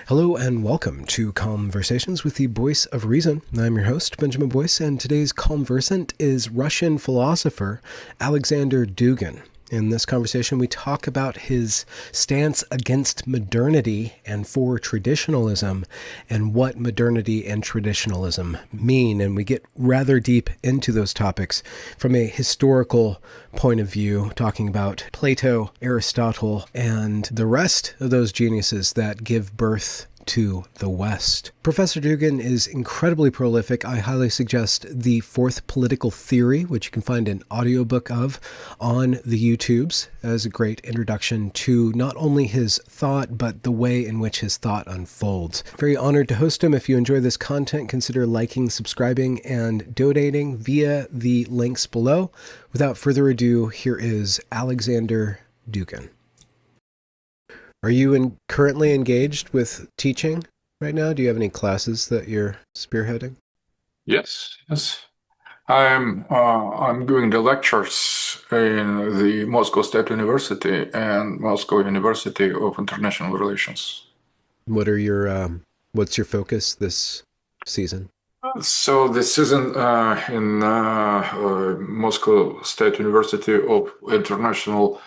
Hello and welcome to Conversations with the Voice of Reason. I'm your host, Benjamin Boyce, and today's conversant is Russian philosopher Alexander Dugin. In this conversation, we talk about his stance against modernity and for traditionalism and what modernity and traditionalism mean. And we get rather deep into those topics from a historical point of view, talking about Plato, Aristotle, and the rest of those geniuses that give birth to the West. Professor Dugin is incredibly prolific. I highly suggest The Fourth Political Theory, which you can find an audiobook of on the YouTubes as a great introduction to not only his thought, but the way in which his thought unfolds. Very honored to host him. If you enjoy this content, consider liking, subscribing, and donating via the links below. Without further ado, here is Alexander Dugin. Are you currently engaged with teaching right now? Do you have any classes that you're spearheading? Yes. I'm doing the lectures in the Moscow State University and Moscow University of International Relations. What's your focus this season? So this season in Moscow State University of International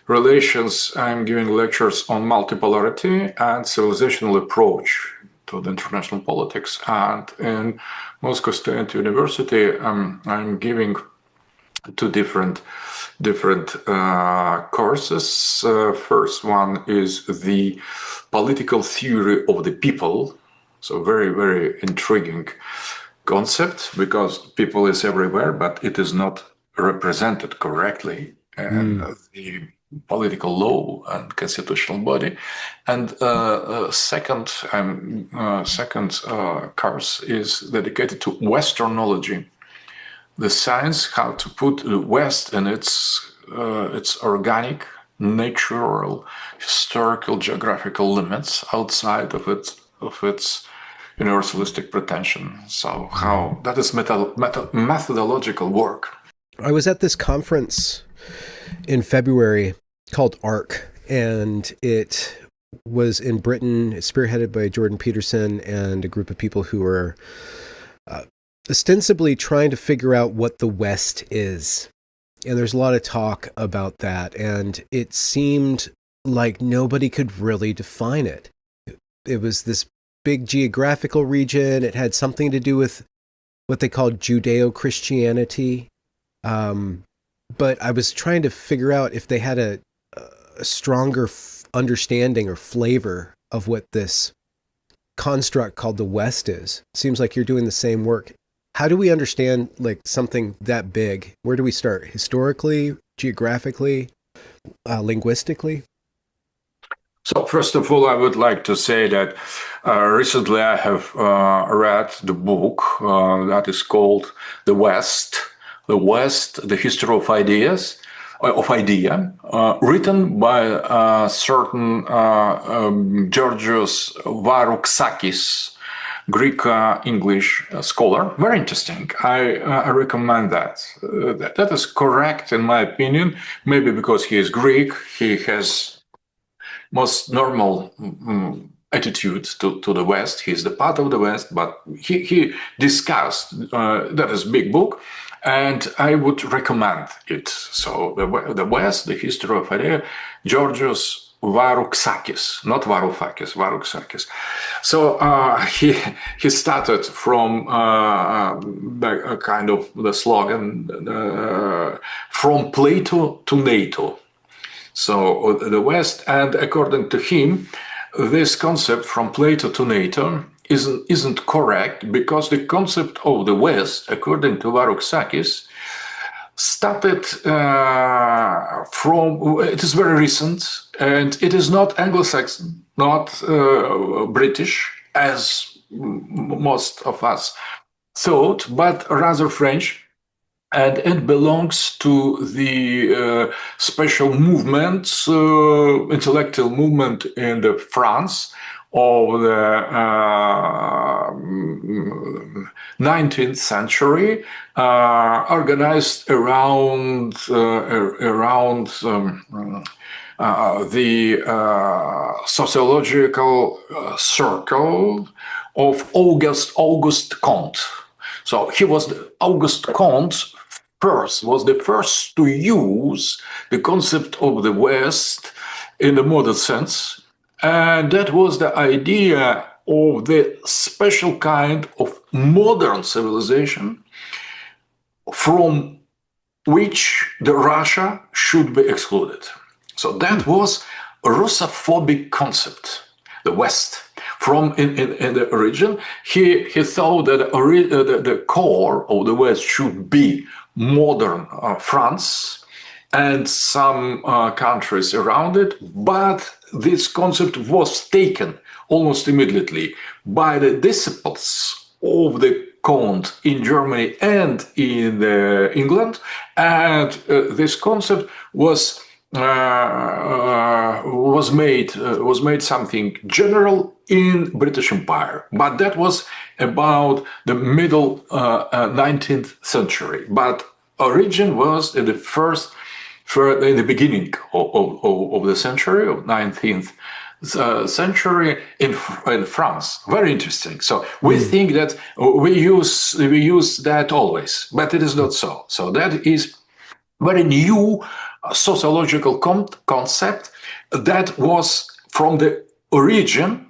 Relations, I'm giving lectures on multipolarity and civilizational approach to the international politics. And in Moscow State University, I'm giving two different courses. First one is the political theory of the people. So very, very intriguing concept, because people is everywhere, but it is not represented correctly. And the political law and constitutional body. And second course is dedicated to Westernology, the science how to put the West in its organic, natural, historical, geographical limits outside of its universalistic pretension. So how that is methodological work. I was at this conference in February called ARC, and it was in Britain, spearheaded by Jordan Peterson and a group of people who are ostensibly trying to figure out what the West is. And there's a lot of talk about that, and it seemed like nobody could really define it. It was this big geographical region. It had something to do with what they called Judeo-Christianity. But I was trying to figure out if they had a stronger understanding or flavor of what this construct called the West is. Seems like you're doing the same work. How do we understand like something that big? Where do we start? Historically, geographically, linguistically? So first of all, I would like to say that recently I have read the book that is called The West, The History of Ideas, written by certain Georgios Varouxakis, Greek English scholar. Very interesting. I recommend that. That is correct in my opinion. Maybe because he is Greek, he has most normal attitude to the West. He's the part of the West, but he discussed that is big book. And I would recommend it. So the West, the history of idea, Georgios Varouxakis, not Varoufakis, Varouxakis. So he started from the kind of the slogan from Plato to NATO. So the West, and according to him, this concept from Plato to NATO isn't correct, because the concept of the West, according to Varouxakis, started it is very recent, and it is not Anglo-Saxon, not British, as most of us thought, but rather French. And it belongs to the special movement, intellectual movement in the France of the 19th century, organized around the sociological circle of Auguste Comte. So he was Auguste Comte was the first to use the concept of the West in the modern sense, and that was the idea of the special kind of modern civilization from which the Russia should be excluded. So that was a Russophobic concept, the West. From in the origin, he thought that the core of the West should be modern France and some countries around it, but this concept was taken almost immediately by the disciples of the Comte in Germany and in England, and this concept was made something general in British Empire, but that was about the middle 19th century. But origin was in the beginning of the century, of 19th century in France. Very interesting. So we think that we use that always, but it is not so. So that is very new sociological concept that was from the origin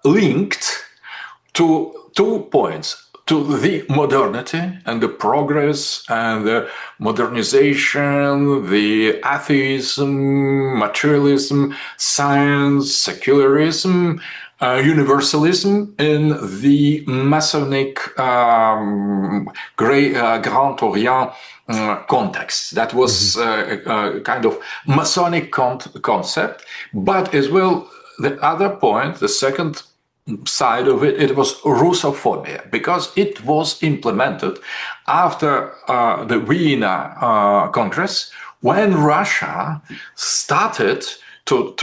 linked to 2 points: to the modernity and the progress and the modernization, the atheism, materialism, science, secularism, universalism in the Masonic Grand Orient context. That was a kind of Masonic concept, but as well, the other point, the second side of it, it was Russophobia, because it was implemented after the Vienna Congress, when Russia started to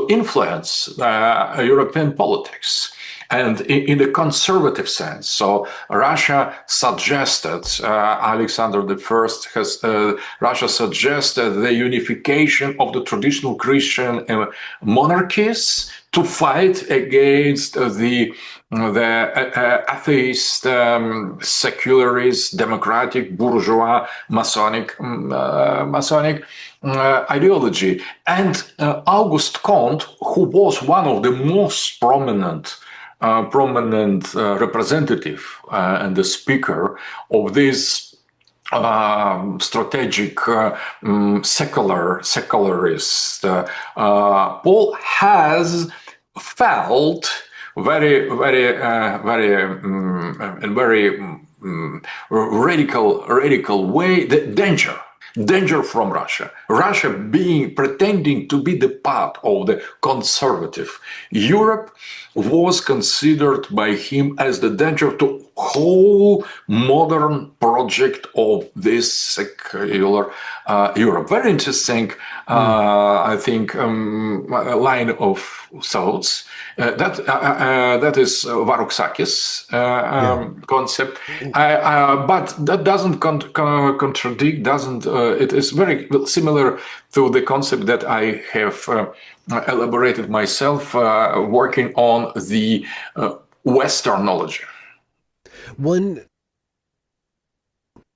influence European politics, and in the conservative sense. So Russia suggested, Alexander I Russia suggested the unification of the traditional Christian monarchies to fight against the atheist, secularist, democratic, bourgeois, Masonic ideology. And Auguste Comte, who was one of the most prominent representative and the speaker of this strategic secularist, Paul has felt very radical way the danger from Russia. Russia pretending to be the part of the conservative Europe was considered by him as the danger to whole modern project of this secular Europe. Very interesting, I think, line of thoughts. That is Varouxakis concept, but that doesn't contradict. It is very similar to the concept that I have elaborated myself, working on the Western knowledge. One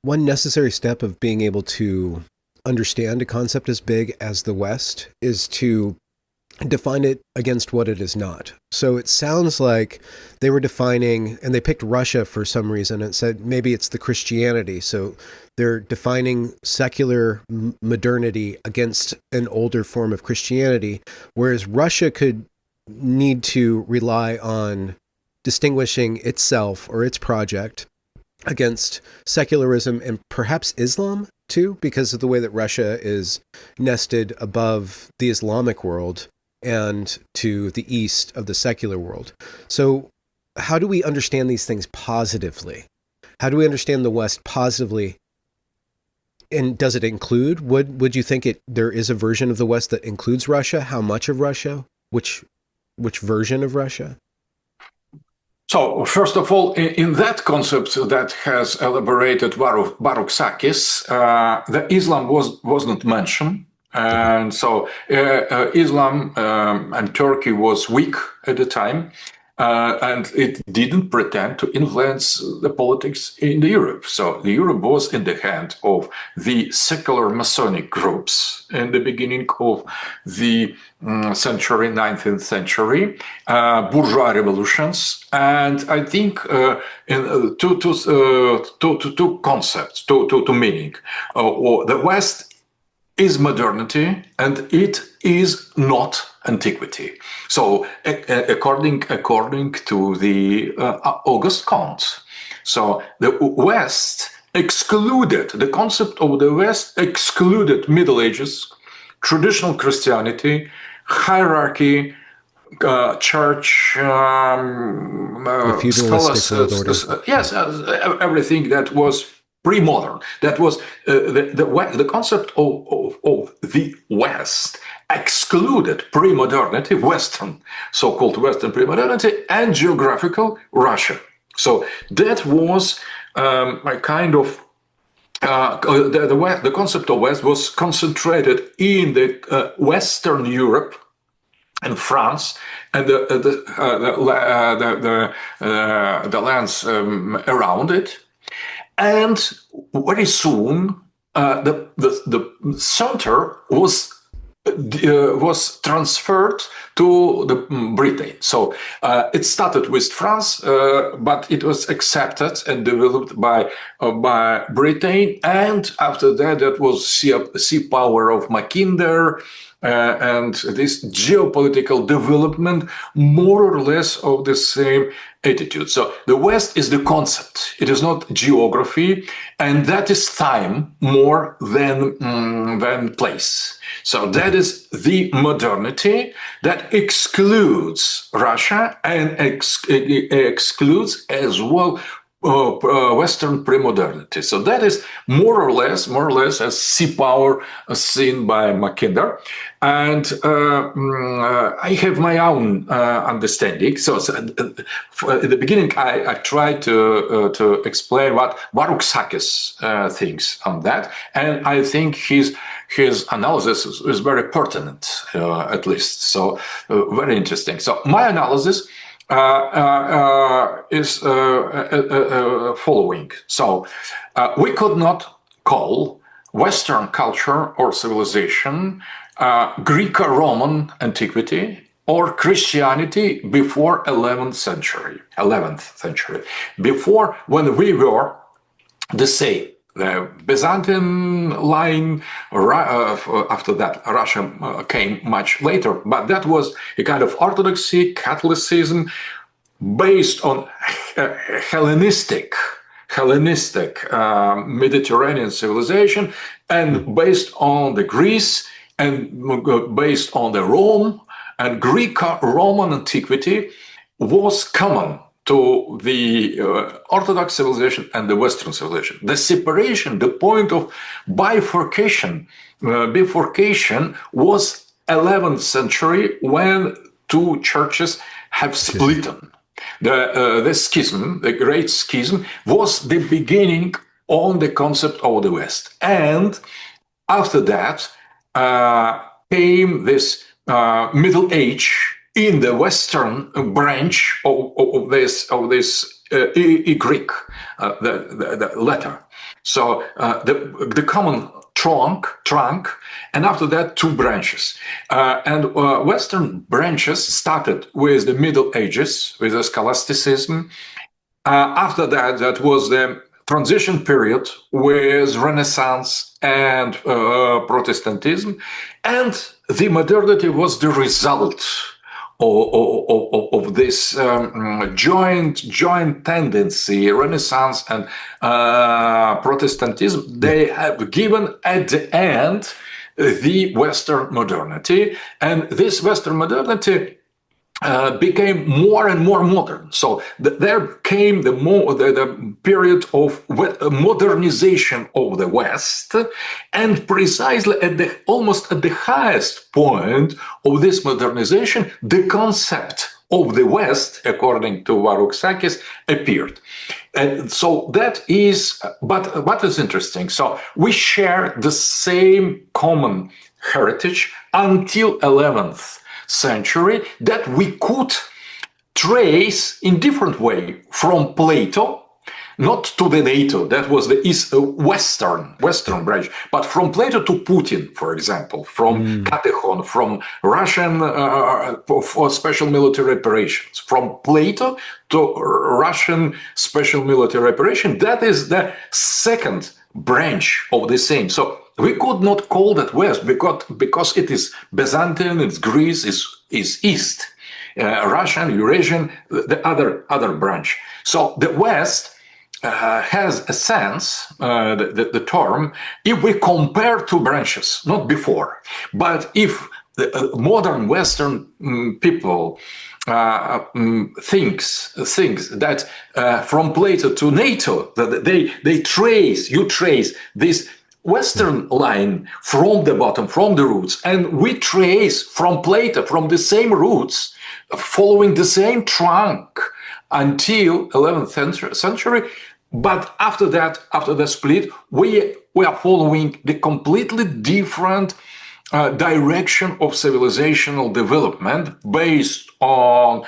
necessary step of being able to understand a concept as big as the West is to define it against what it is not. So it sounds like they were defining, and they picked Russia for some reason, and said maybe it's the Christianity. So they're defining secular modernity against an older form of Christianity, whereas Russia could need to rely on distinguishing itself or its project against secularism and perhaps Islam too, because of the way that Russia is nested above the Islamic world and to the east of the secular world. So how do we understand these things positively? How do we understand the West positively? And does it include, would you think there is a version of the West that includes Russia? How much of Russia? Which version of Russia? So, first of all, in that concept that has elaborated Varouxakis, the Islam was not mentioned. And so Islam and Turkey was weak at the time, and it didn't pretend to influence the politics in Europe. So the Europe was in the hand of the secular Masonic groups in the beginning of the century, 19th century, bourgeois revolutions, and I think in two concepts, two meaning. The West is modernity and it is not antiquity. So according to the Auguste Comte, so the West excluded, the concept of the West excluded Middle Ages, traditional Christianity, hierarchy, church, scholars, yes, everything that was pre-modern. That was the concept of the West excluded pre-modernity, Western, so-called Western pre-modernity, and geographical Russia. So that was a kind of the concept of West was concentrated in the Western Europe and France and the lands around it. And very soon, the center was transferred to the Britain. So it started with France, but it was accepted and developed by Britain. And after that, that was sea power of Mackinder. And this geopolitical development, more or less of the same attitude. So the West is the concept; it is not geography, and that is time more than place. So that is the modernity that excludes Russia and excludes as well Western pre-modernity. So that is more or less as sea power seen by Mackinder. And I have my own understanding. So at the beginning, I tried to explain what Varouxakis thinks on that, and I think his analysis is very pertinent, at least. So very interesting. So my analysis is following. So we could not call Western culture or civilization Greco-Roman antiquity or Christianity before 11th century, before when we were the same. The Byzantine line, after that, Russia came much later, but that was a kind of orthodoxy, Catholicism, based on Hellenistic Mediterranean civilization, and based on the Greece, and based on the Rome, and Greco-Roman antiquity was common to the Orthodox civilization and the Western civilization. The separation, the point of bifurcation was 11th century when two churches have split. The schism, the Great Schism, was the beginning on the concept of the West. And after that came this Middle Age in the Western branch of this Greek, the letter. So the common trunk, and after that two branches. And Western branches started with the Middle Ages, with the scholasticism. After that, that was the transition period with Renaissance and Protestantism, and the modernity was the result of this joint tendency, Renaissance and Protestantism. They have given at the end the Western modernity, and this Western modernity became more and more modern. So there came the period of modernization of the West, and precisely almost at the highest point of this modernization, the concept of the West, according to Varouxakis, appeared. And so that is, but what is interesting? So we share the same common heritage until 11th century that we could trace in different way from Plato, not to the NATO, that was the Western branch, but from Plato to Putin, for example, from Katechon, from Russian for special military operations, from Plato to Russian special military operation. That is the second branch of the same. So we could not call that West because it is Byzantine, it's Greece, is East. Russian, Eurasian, the other branch. So the West has a sense, the term, if we compare two branches, not before, but if the modern Western people thinks that from Plato to NATO, that they trace this Western line from the bottom, from the roots, and we trace from Plato, from the same roots, following the same trunk until 11th century. But after that, after the split, we are following the completely different direction of civilizational development based on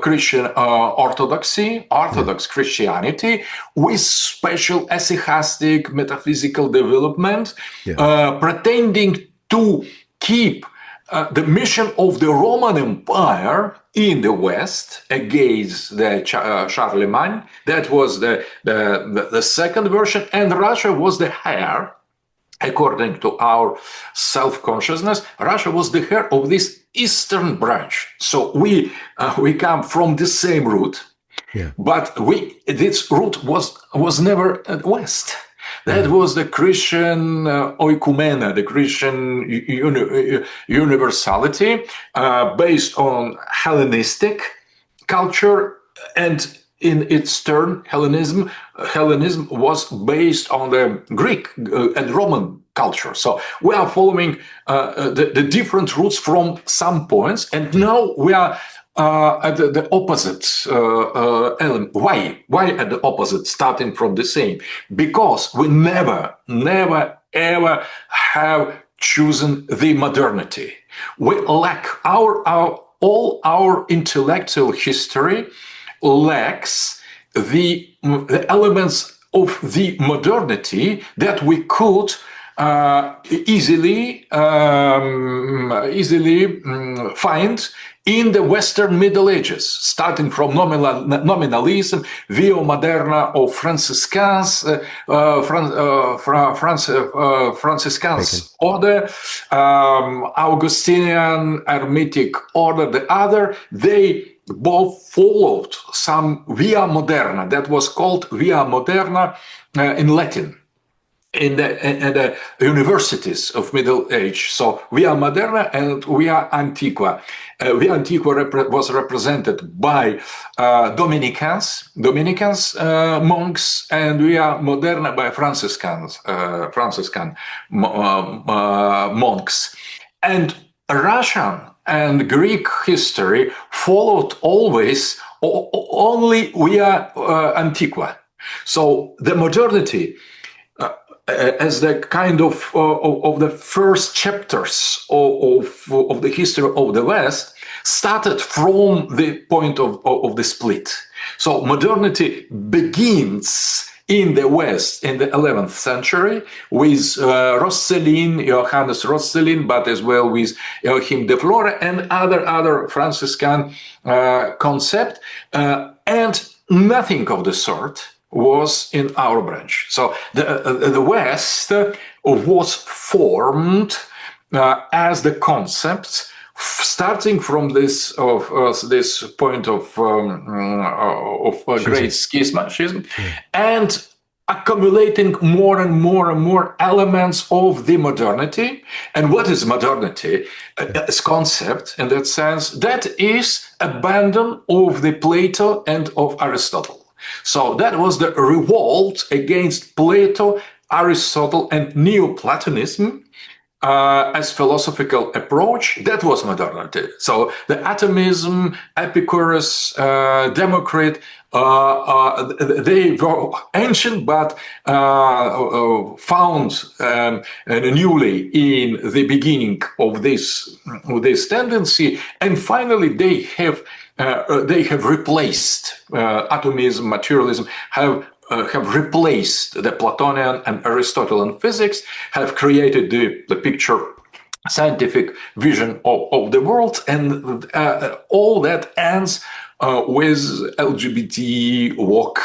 Christian Orthodox Christianity, with special eschatologic metaphysical development, pretending to keep the mission of the Roman Empire in the West against the Charlemagne. That was the second version, and Russia was the heir. According to our self-consciousness, Russia was the heir of this eastern branch. So we come from the same root, but this root was never West. That was the Christian oikumena, the Christian universality based on Hellenistic culture, and in its turn, Hellenism was based on the Greek and Roman culture. So we are following the different roots from some points, and now we are at the opposite element. Why at the opposite, starting from the same? Because we never, ever have chosen the modernity. We lack all our intellectual history lacks the elements of the modernity that we could easily find in the Western Middle Ages, starting from nominalism, Via Moderna of Franciscans, Franciscans order, Augustinian Hermetic order, the other, they both followed some Via Moderna, that was called Via Moderna in Latin, in the universities of Middle Age. So Via Moderna and Via Antiqua. Via Antiqua was represented by Dominicans monks, and Via Moderna by Franciscan monks. And Russian and Greek history followed always only Via Antiqua. So the modernity, as the kind of the first chapters of the history of the West, started from the point of the split. So modernity begins in the West in the 11th century with Johannes Roscelin, but as well with Joachim de Flora and other Franciscan concept, and nothing of the sort was in our branch. So the West was formed as the concept, starting from this point of great schism, and accumulating more and more elements of the modernity. And what is modernity as concept in that sense? That is abandon of the Plato and of Aristotle. So that was the revolt against Plato, Aristotle, and Neoplatonism, as philosophical approach, that was modernity. So the atomism, Epicurus, Democritus, they were ancient, but found newly in the beginning of this tendency, and finally they have replaced atomism, materialism, have replaced the Platonian and Aristotelian physics, have created the picture scientific vision of the world, and all that ends with LGBT, woke,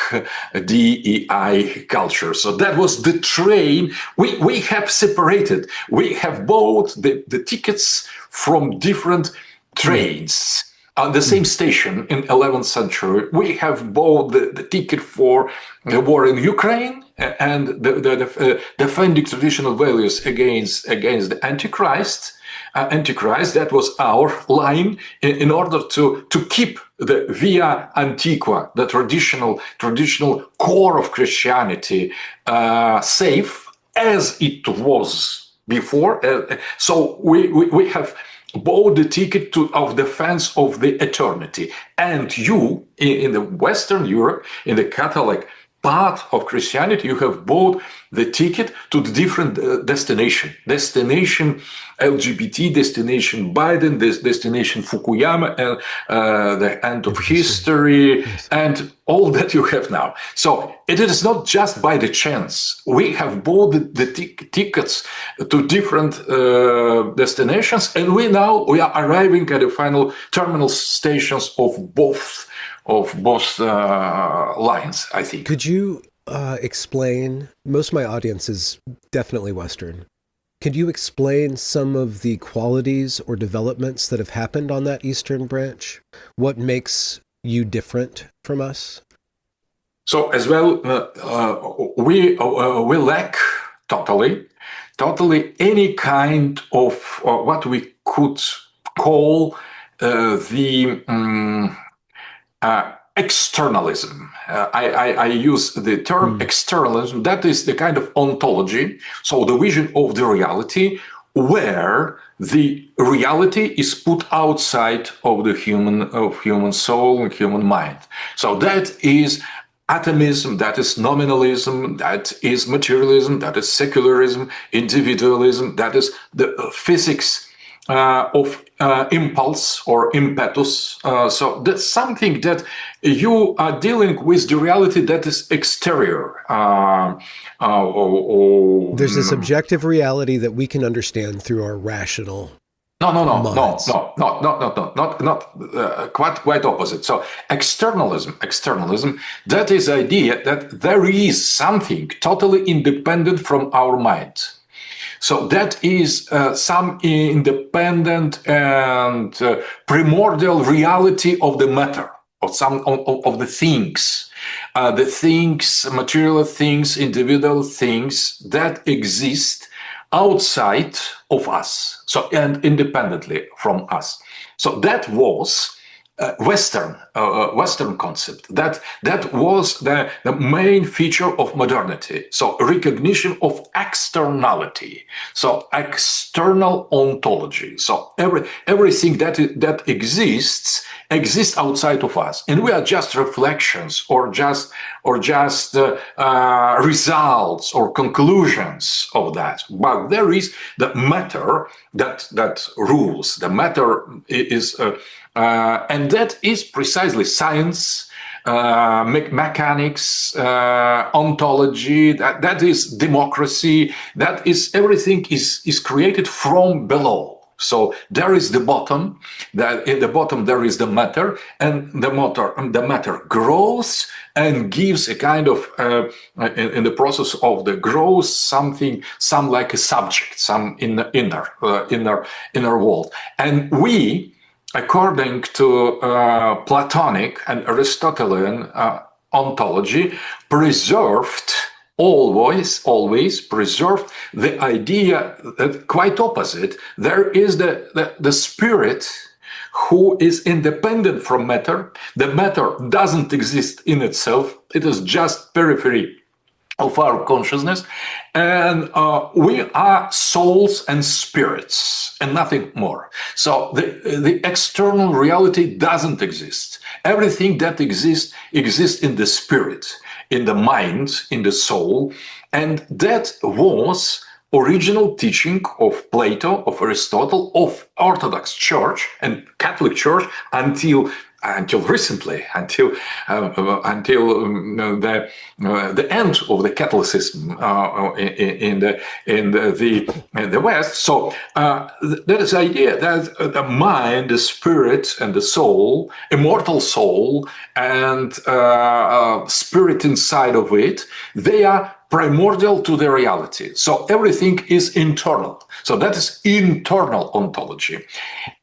DEI culture. So that was the train. We have separated. We have bought the tickets from different trains. On the same station in 11th century, we have bought the ticket for the war in Ukraine and defending traditional values against the Antichrist. That was our line in order to keep the via antiqua, the traditional core of Christianity, safe as it was before. So we have bought the ticket of defense of the eternity. And you, in the Western Europe, in the Catholic part of Christianity, you have bought the ticket to the different destination LGBT, destination Biden, destination Fukuyama, and the end of history, and all that you have now. So it is not just by the chance. We have bought the tickets to different destinations, and we are arriving at the final terminal stations of both lines, I think. Could you explain, most of my audience is definitely Western. Could you explain some of the qualities or developments that have happened on that Eastern branch? What makes you different from us? So as well, we lack totally any kind of what we could call the externalism. I use the term externalism. That is the kind of ontology, so the vision of the reality, where the reality is put outside of the human soul and human mind. So that is atomism, that is nominalism, that is materialism, that is secularism, individualism, that is the physics of impulse or impetus. So that's something that you are dealing with the reality that is exterior. There's this objective reality that we can understand through our rational minds. Not quite opposite. So externalism, that is the idea that there is something totally independent from our mind. So that is some independent and primordial reality of the matter, of some of the things, material things, individual things that exist outside of us, so and independently from us. So that was Western concept. That was the main feature of modernity. So recognition of externality. So external ontology. So everything that exists outside of us, and we are just reflections or just results or conclusions of that. But there is the matter that rules. The matter is. And that is precisely science, mechanics, ontology, that is democracy, that is everything is created from below. So there is the bottom, that in the bottom there is the matter, and the matter grows and gives a kind of, in the process of the growth, some like a subject, some in the inner world. And we, according to Platonic and Aristotelian ontology, always preserved the idea that quite opposite. There is the spirit who is independent from matter. The matter doesn't exist in itself. It is just periphery of our consciousness, and we are souls and spirits and nothing more. So the external reality doesn't exist. Everything that exists in the spirit, in the mind, in the soul, and that was original teaching of Plato, of Aristotle, of Orthodox Church and Catholic Church until recently, until the end of the Catholicism in the West. So there is the idea that the mind, the spirit, and the soul, immortal soul, and spirit inside of it, they are primordial to the reality. So everything is internal. So that is internal ontology,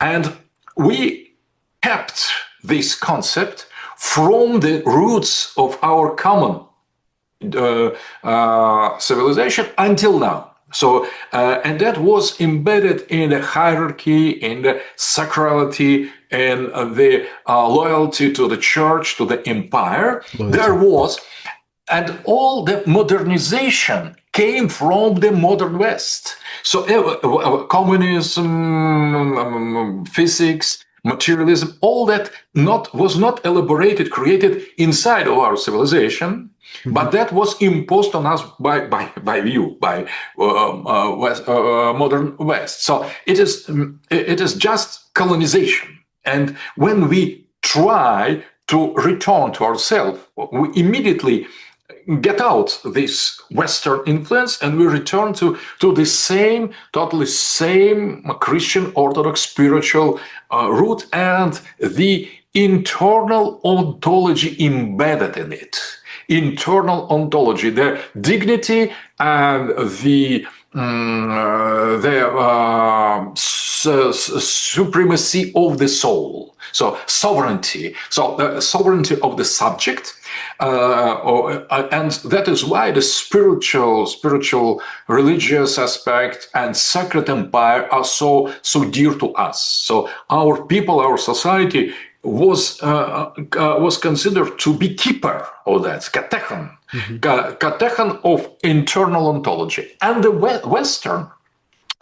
and we kept this concept from the roots of our common civilization until now. So, and that was embedded in the hierarchy, in the sacrality, and the loyalty to the church, to the empire. There was, and all the modernization came from the modern West. So, communism, physics, materialism, all that was not elaborated, created inside of our civilization, but that was imposed on us by modern West. So it is just colonization. And when we try to return to ourselves, we immediately get out this Western influence and we return to the same, totally same Christian Orthodox spiritual root and the internal ontology embedded in it. Internal ontology, the dignity and the supremacy of the soul. So sovereignty. So the sovereignty of the subject. And that is why the spiritual, religious aspect and sacred empire are so dear to us. So our people, our society was considered to be keeper of that, katechan, katechan of internal ontology. And the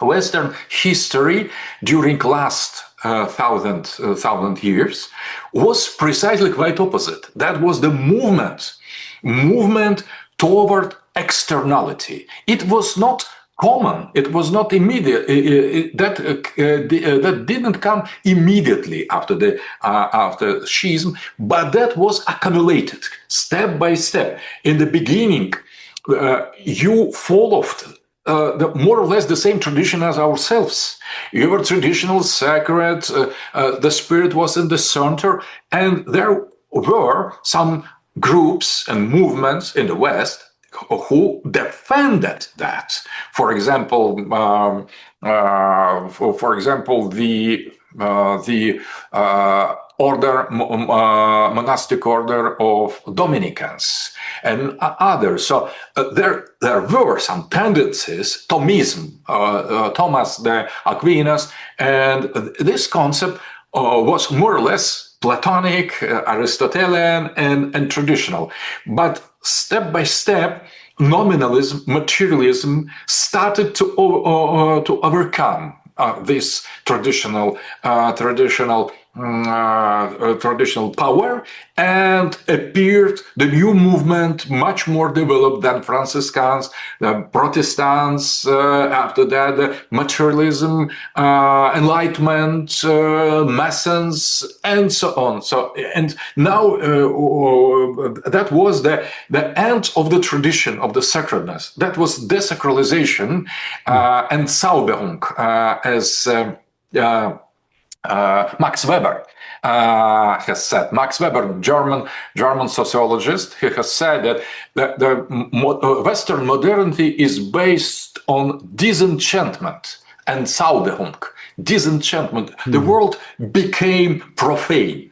Western history during last thousand years was precisely quite opposite. That was the movement toward externality. It was not common. It was not immediate. That didn't come immediately after schism, but that was accumulated step by step. In the beginning, you followed more or less the same tradition as ourselves. You were traditional, sacred, the spirit was in the center, and there were some groups and movements in the West who defended that. For example, the monastic order of Dominicans and others. So there were some tendencies, Thomism, Thomas de Aquinas, and this concept was more or less Platonic, Aristotelian, and traditional. But step by step, nominalism, materialism started to overcome this traditional power, and appeared the new movement, much more developed than Franciscans, the Protestants, after that, the materialism, Enlightenment, Masons, and so on. So, and now that was the end of the tradition of the sacredness. That was desacralization and Zauberung, as Max Weber has said. Max Weber, German sociologist, he has said that the Western modernity is based on disenchantment and Zauberung. disenchantment. The world became profane,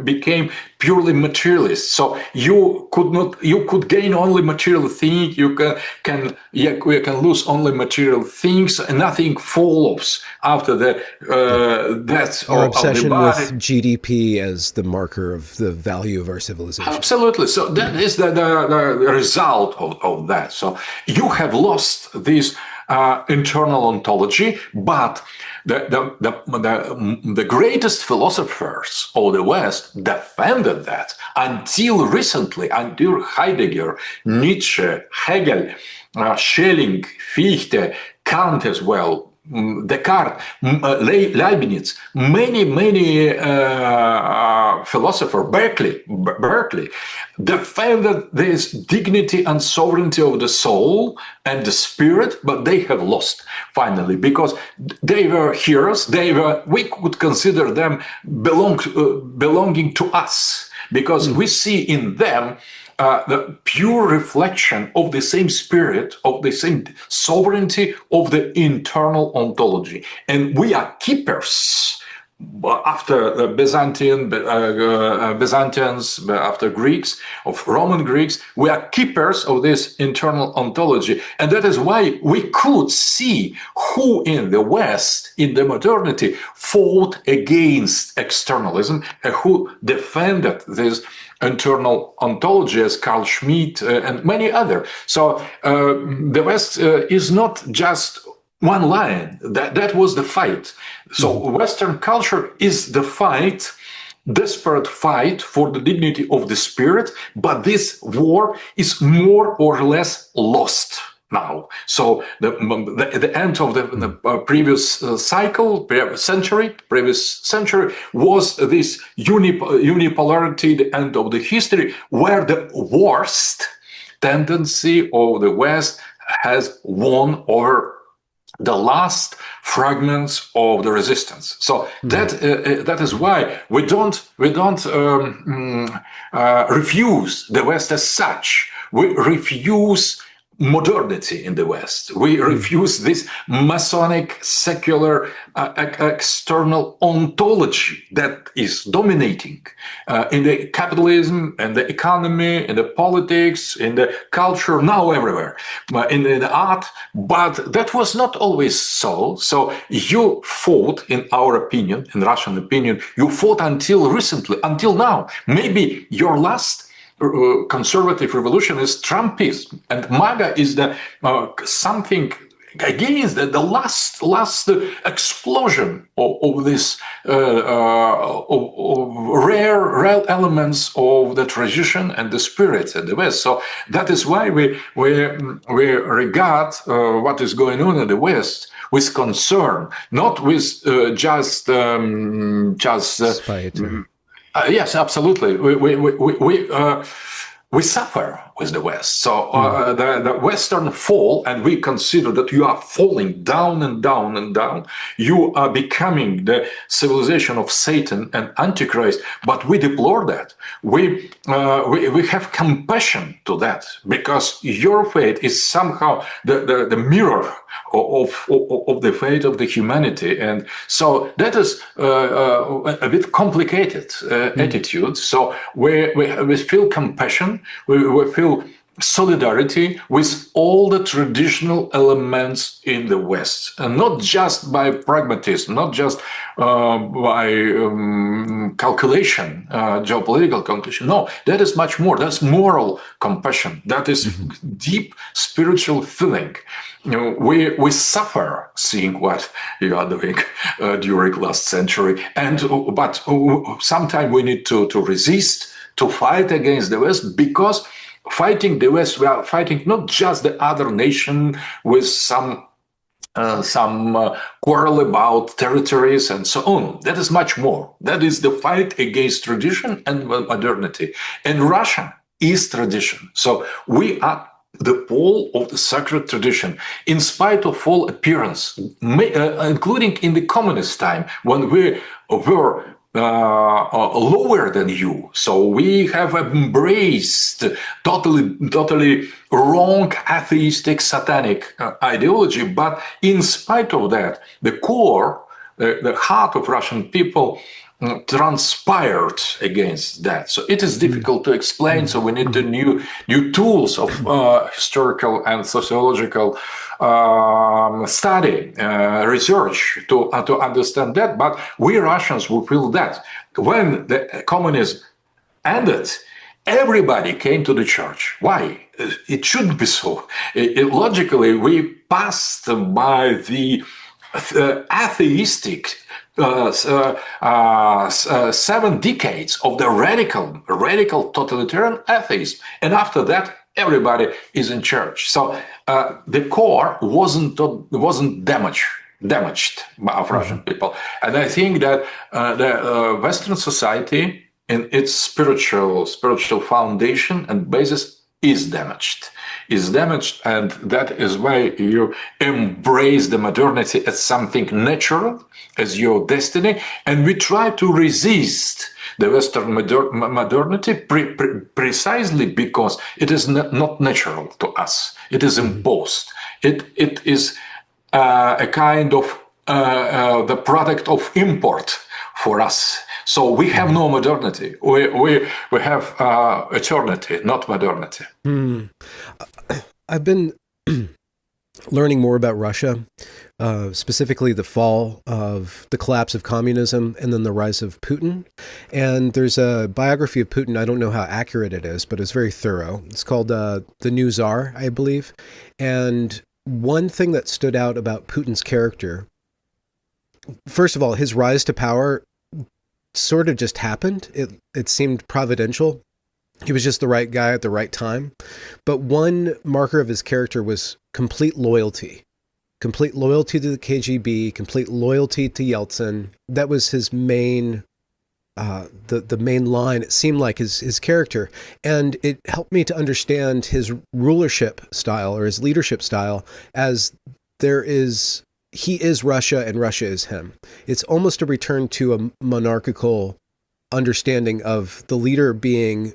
became purely materialist. So you could gain only material things. You can lose only material things. And nothing follows after the death Our of the obsession body. with GDP as the marker of the value of our civilization. Absolutely. So that is the result of that. So you have lost this internal ontology, but the greatest philosophers of the West defended that until recently, until Heidegger, Nietzsche, Hegel, Schelling, Fichte, Kant as well, Descartes, Leibniz, many philosophers, Berkeley, defended this dignity and sovereignty of the soul and the spirit, but they have lost finally because they were heroes. We could consider them belonging to us because we see in them the pure reflection of the same spirit, of the same sovereignty of the internal ontology. And we are keepers after the Byzantines, after Greeks, of Roman Greeks, we are keepers of this internal ontology. And that is why we could see who in the West, in the modernity, fought against externalism and who defended this internal ontology as Carl Schmitt and many other. So the West is not just one line. That was the fight. So Western culture is the fight, desperate fight for the dignity of the spirit, but this war is more or less lost now. So the end of the previous previous century was this unipolarity, the end of the history, where the worst tendency of the West has won over the last fragments of the resistance. So that is why we don't refuse the West as such. We refuse modernity in the West. We refuse this Masonic secular external ontology that is dominating in the capitalism and the economy, in the politics, in the culture, now everywhere, in the art. But that was not always so. So you fought, in our opinion, in Russian opinion, you fought until recently, until now. Maybe your last conservative revolution is Trumpism, and MAGA is the something against the last explosion of this rare elements of the tradition and the spirit in the West. So that is why we regard what is going on in the West with concern, not with just Spite. yes, absolutely. We suffer with the West. So the Western fall, and we consider that you are falling down and down and down. You are becoming the civilization of Satan and Antichrist. But we deplore that. We have compassion to that because your fate is somehow the mirror of the fate of the humanity, and so that is a bit complicated attitude. So we feel compassion, we feel solidarity with all the traditional elements in the West, and not just by pragmatism, not just by calculation, geopolitical calculation. No, that is much more. That's moral compassion. That is deep spiritual feeling. You know, we suffer seeing what you are doing during last century, but sometimes we need to resist, to fight against the West, because fighting the West, we are fighting not just the other nation with some quarrel about territories and so on. That is much more. That is the fight against tradition and modernity. And Russia is tradition. So we are the pole of the sacred tradition, in spite of all appearance, including in the communist time, when we were lower than you. So we have embraced totally wrong atheistic satanic ideology. But in spite of that, the core, the heart of Russian people transpired against that. So it is difficult to explain. So we need the new tools of historical and sociological study, research to understand that. But we Russians will feel that when the communism ended, everybody came to the church. Why? It shouldn't be so. Logically, we passed by the atheistic 7 decades of the radical totalitarian atheism, and after that, everybody is in church. So the core wasn't damaged of Russian people, and I think that the Western society, in its spiritual foundation and basis, is damaged, and that is why you embrace the modernity as something natural, as your destiny, and we try to resist the Western modernity precisely because it is not natural to us. It is imposed. It is a kind of the product of import for us. So we have no modernity. We have eternity, not modernity. I've been learning more about Russia, specifically the fall of the collapse of communism and then the rise of Putin. And there's a biography of Putin. I don't know how accurate it is, but it's very thorough. It's called The New Tsar, I believe. And one thing that stood out about Putin's character, first of all, his rise to power sort of just happened. It seemed providential. He was just the right guy at the right time. But one marker of his character was complete loyalty to the KGB, complete loyalty to Yeltsin. That was his main, the main line, it seemed like, his character. And it helped me to understand his rulership style or his leadership style as he is Russia and Russia is him. It's almost a return to a monarchical understanding of the leader being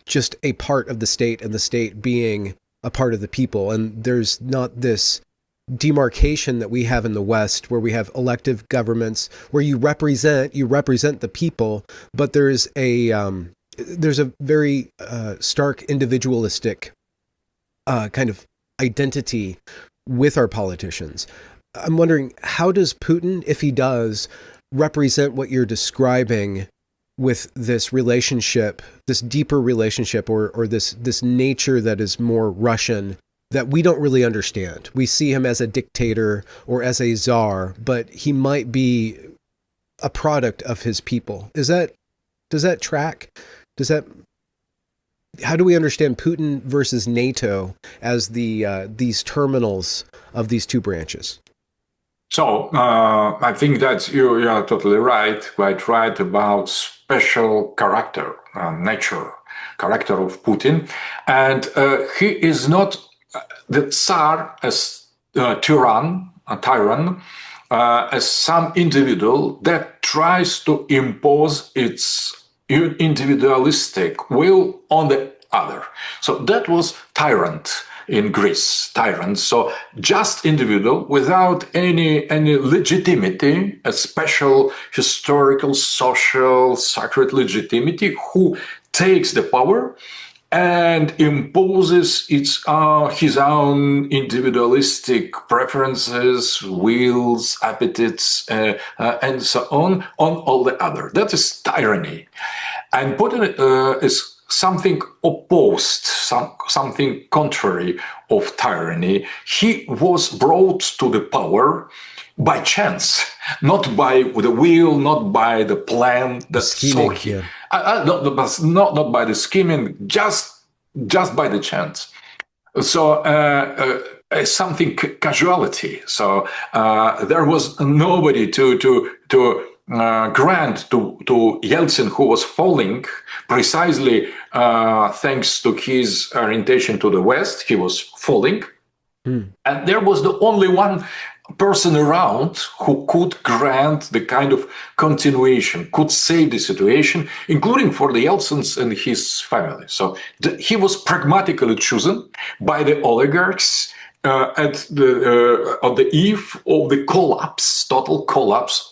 just a part of the state and the state being a part of the people. And there's not this demarcation that we have in the West where we have elective governments where you represent the people, but there's a very stark individualistic kind of identity with our politicians. I'm wondering, how does Putin, if he does, represent what you're describing with this relationship, this deeper relationship, or this nature that is more Russian that we don't really understand? We see him as a dictator or as a czar, but he might be a product of his people. Does that track? How do we understand Putin versus NATO as these terminals of these two branches? So I think that you are totally right, quite right about special character, character of Putin. And he is not the Tsar as a tyrant, as some individual that tries to impose its individualistic will on the other. So that was tyrant in Greece, tyrant. So just individual without any legitimacy, a special historical, social, sacred legitimacy, who takes the power and imposes his own individualistic preferences, wills, appetites, and so on all the other. That is tyranny. And Putin is something opposed, something contrary of tyranny. He was brought to the power by chance, not by the will, not by the plan. Not by the scheming, just by the chance. So something casualty. So there was nobody to grant to Yeltsin, who was falling precisely thanks to his orientation to the West. He was falling. And there was the only one person around who could grant the kind of continuation, could save the situation, including for the Yeltsins and his family. So he was pragmatically chosen by the oligarchs on the eve of the collapse, total collapse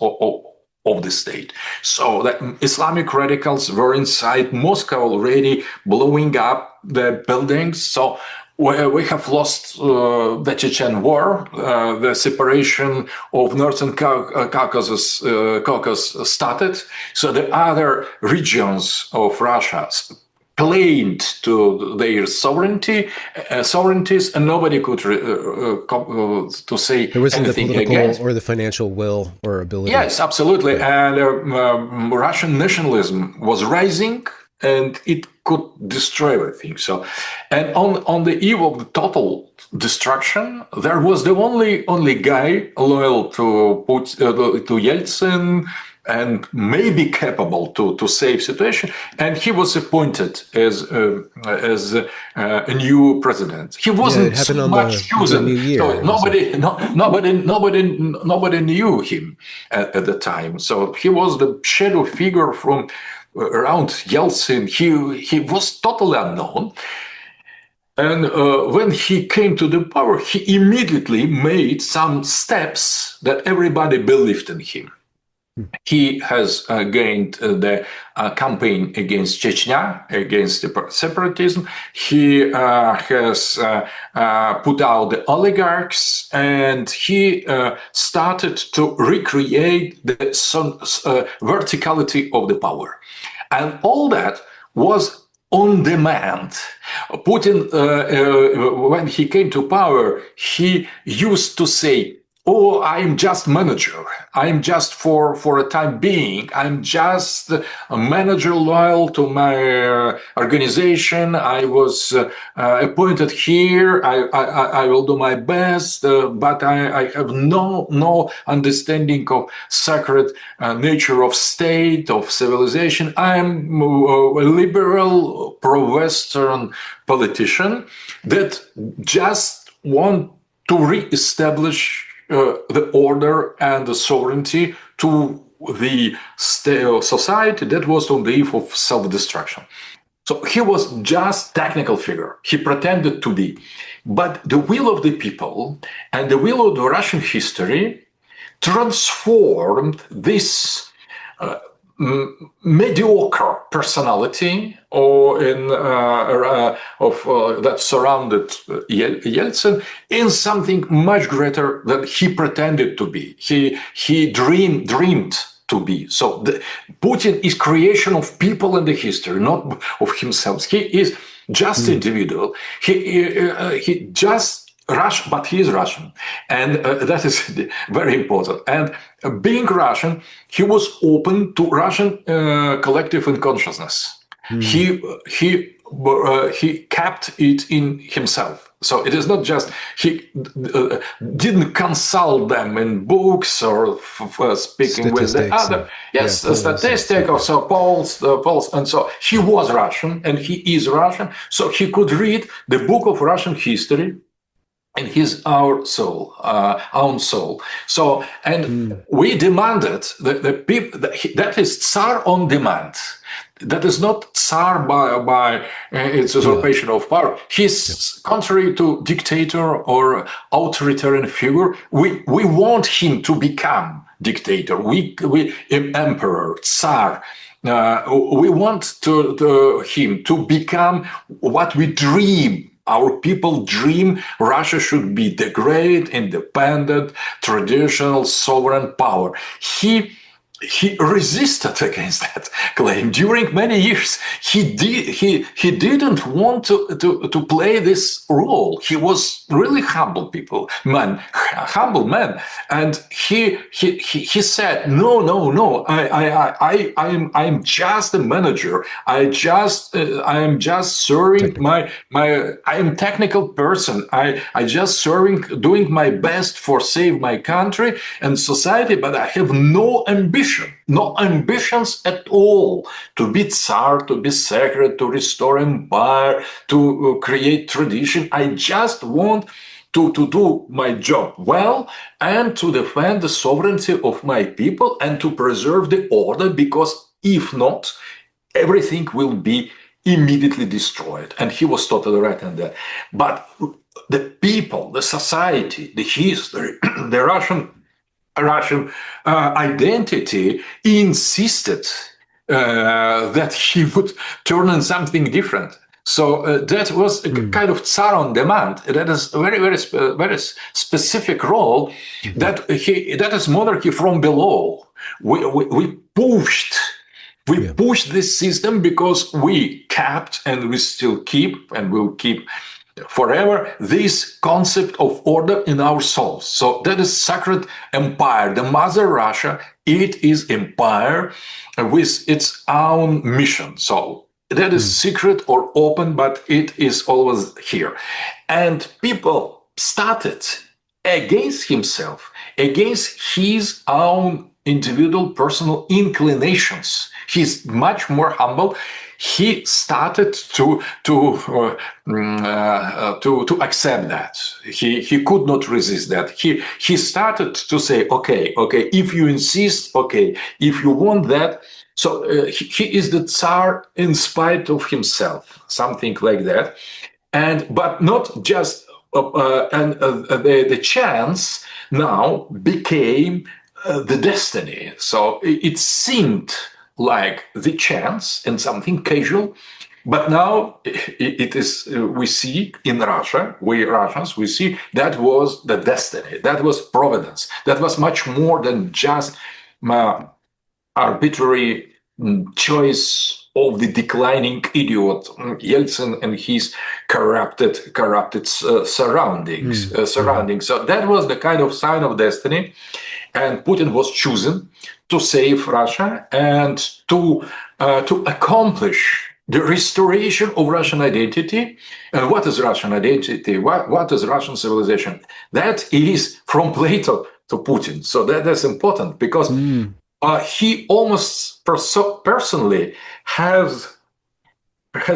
of the state. So the Islamic radicals were inside Moscow already, blowing up the buildings. So we have lost the Chechen War, the separation of Northern Caucasus started. So the other regions of Russia claimed to their sovereignties, and nobody could to say There wasn't the anything political against. or the financial will or ability. Yes, absolutely. And Russian nationalism was rising, and it could destroy everything. So, and on the eve of the total destruction, there was the only guy loyal to Yeltsin and maybe capable to save situation, and he was appointed as a new president. He wasn't so much chosen, so nobody knew him at the time. So he was the shadow figure from around Yeltsin. He was totally unknown. And when he came to the power, he immediately made some steps that everybody believed in him. He has gained the campaign against Chechnya, against the separatism. He has put out the oligarchs, and he started to recreate the verticality of the power. And all that was on demand. Putin, when he came to power, he used to say, "Oh, I'm just manager. I'm just for a time being. I'm just a manager loyal to my organization. I was appointed here. I will do my best, but I have no understanding of sacred nature of state, of civilization. I'm a liberal, pro-Western politician that just want to re-establish the order and the sovereignty to the society that was on the eve of self-destruction." So he was just technical figure. He pretended to be. But the will of the people and the will of the Russian history transformed this mediocre personality that surrounded Yeltsin in something much greater than he pretended to be. He dreamed to be. So Putin is creation of people in the history, not of himself. He is just individual. He just Russian, but he is Russian, and that is very important. And being Russian, he was open to Russian collective unconsciousness. He kept it in himself. So it is not just he didn't consult them in books or speaking with the other. Statistics or so polls, and so he was Russian and he is Russian. So he could read the book of Russian history in his own soul. So, and we demanded the people that is Tsar on demand. That is not Tsar by its usurpation of power. He's contrary to dictator or authoritarian figure. We want him to become dictator. We emperor, Tsar. We want him to become what we dream. Our people dream Russia should be the great, independent, traditional, sovereign power. He resisted against that claim during many years. He didn't want to play this role. He was really humble man, and he said, no. I'm just a manager. I am just serving I am technical person. I just serving, doing my best for save my country and society, but I have no ambitions at all to be Tsar, to be sacred, to restore empire, to create tradition. I just want to do my job well and to defend the sovereignty of my people and to preserve the order, because if not, everything will be immediately destroyed. And he was totally right in that. But the people, the society, the history, the Russian identity insisted that he would turn in something different. So that was a kind of Tsar on demand. That is a very specific role that is monarchy from below. We pushed. Pushed this system because we kept and we still keep and will keep forever this concept of order in our souls. So that is sacred empire. The mother Russia, it is empire with its own mission. So that is secret or open, but it is always here. And people started against himself, against his own individual personal inclinations. He's much more humble. He started to accept that. He could not resist that. He started to say, okay, if you insist, okay, if you want that. So he is the Tsar in spite of himself, something like that. But not just the chance now became the destiny. So it seemed like the chance and something casual, but now it is. We see in Russia, we Russians, we see that was the destiny. That was providence. That was much more than just arbitrary choice of the declining idiot Yeltsin and his corrupted surroundings. So that was the kind of sign of destiny, and Putin was chosen to save Russia and to accomplish the restoration of Russian identity. And what is Russian identity? What is Russian civilization? That is from Plato to Putin. So that is important because he almost personally has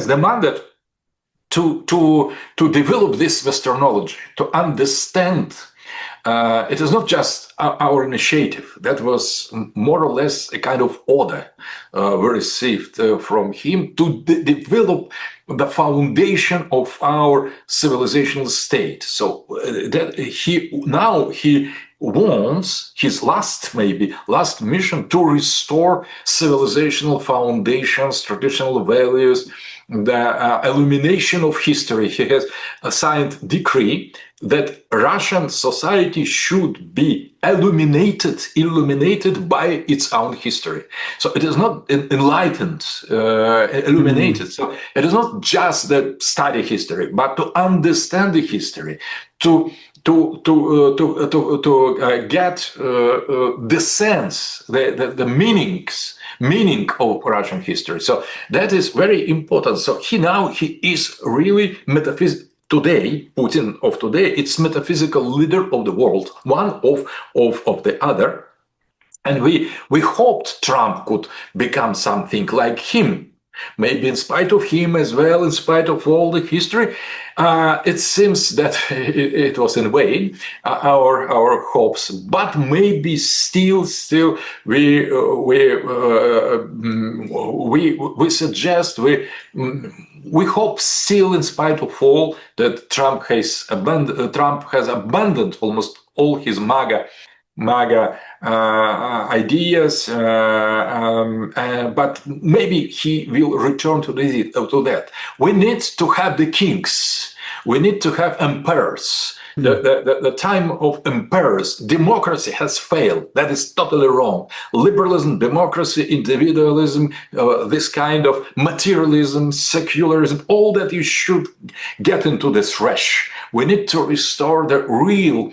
demanded to develop this Westernology, to understand. It is not just our initiative. That was more or less a kind of order we received from him to develop the foundation of our civilizational state. So that he wants his last mission to restore civilizational foundations, traditional values, the illumination of history. He has signed decree that Russian society should be illuminated by its own history. So it is not illuminated. So it is not just that study history, but to understand the history, to get the sense, the meaning of Russian history. So that is very important. So he is really metaphysical. Today, Putin of today, it's metaphysical leader of the world, one of the other. And we hoped Trump could become something like him. Maybe in spite of him as well, in spite of all the history, it seems that it was in vain, our hopes. But maybe still we suggest we hope still, in spite of all, that Trump has abandoned almost all his MAGA ideas, but maybe he will return to that. We need to have the kings. We need to have emperors. The time of emperors, democracy has failed. That is totally wrong. Liberalism, democracy, individualism, this kind of materialism, secularism, all that you should get into the thrash. We need to restore the real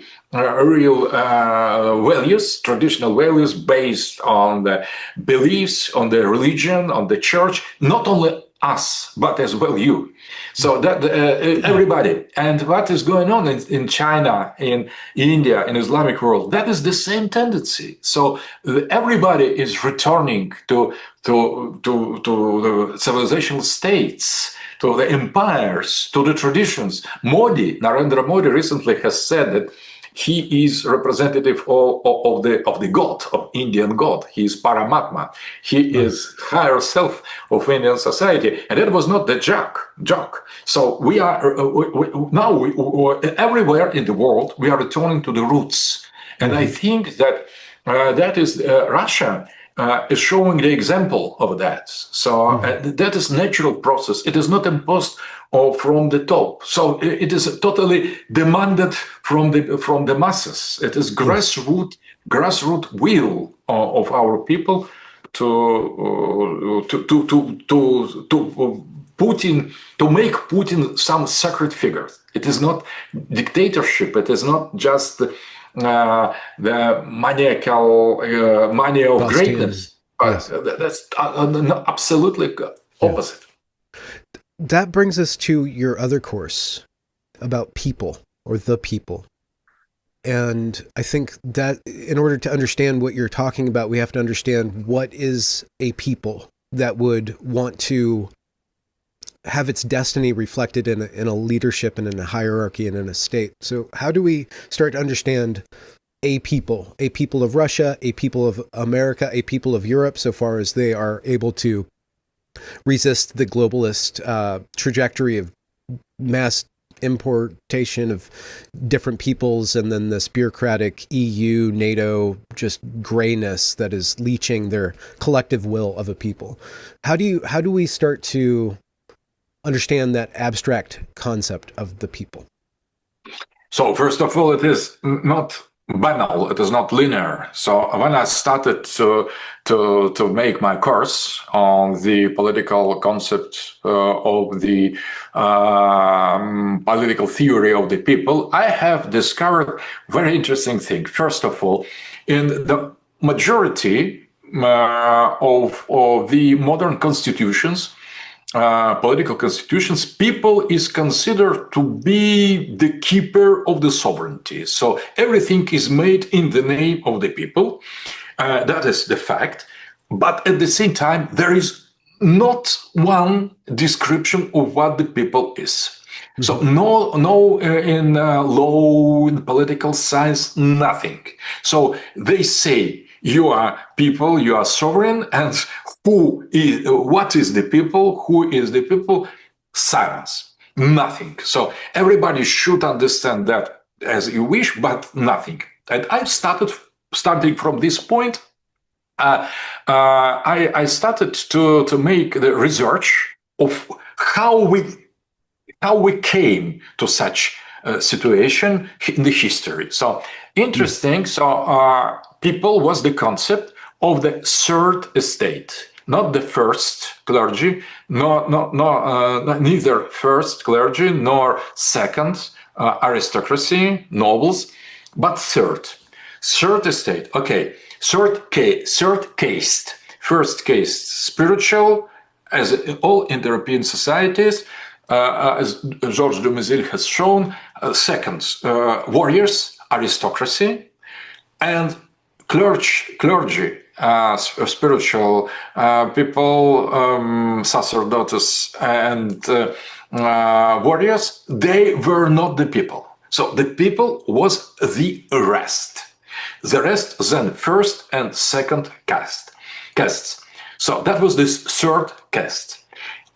values, traditional values based on the beliefs, on the religion, on the church, not only us, but as well you. So that everybody. And what is going on in China, in India, in Islamic world, that is the same tendency. So everybody is returning to the civilizational states, to the empires, to the traditions. Narendra Modi recently has said that he is representative of the God, of Indian God. He is Paramatma. He is higher self of Indian society, and that was not the joke. So we are now everywhere in the world we are returning to the roots, and I think that that is Russia. Is showing the example of that. So that is natural process. It is not imposed from the top. So it is totally demanded from the masses. It is grassroots will of our people to make Putin some sacred figure. It is not dictatorship. It is not just the maniacal mania of greatness. But that's absolutely opposite. That brings us to your other course about people, or the people. And I think that in order to understand what you're talking about, we have to understand what is a people that would want to have its destiny reflected in a leadership and in a hierarchy and in a state. So how do we start to understand a people of Russia, a people of America, a people of Europe, so far as they are able to resist the globalist trajectory of mass importation of different peoples, and then this bureaucratic EU, NATO, just grayness that is leeching their collective will of a people. How do we start to understand that abstract concept of the people? So first of all, it is not banal. It is not linear. So when I started to make my course on the political concept of the political theory of the people, I have discovered very interesting thing. First of all, in the majority of the modern constitutions, political constitutions, people is considered to be the keeper of the sovereignty. So everything is made in the name of the people. That is the fact. But at the same time, there is not one description of what the people is. So no in law, in political science, nothing. So they say, you are people, you are sovereign, and what is the people, who is the people? Silence, nothing. So everybody should understand that as you wish, but nothing. And I starting from this point, I started to make the research of how we came to such a situation in the history. So interesting. So people was the concept of the third estate, not the first clergy, neither first clergy nor second aristocracy, nobles, but third estate. Okay, third caste. First caste, spiritual, as in all Indo-European societies. As Georges de Maizière has shown, second, warriors, aristocracy, and clergy, spiritual people, sacerdotes, and warriors, they were not the people. So the people was the rest. The rest then first and second castes. So that was this third caste.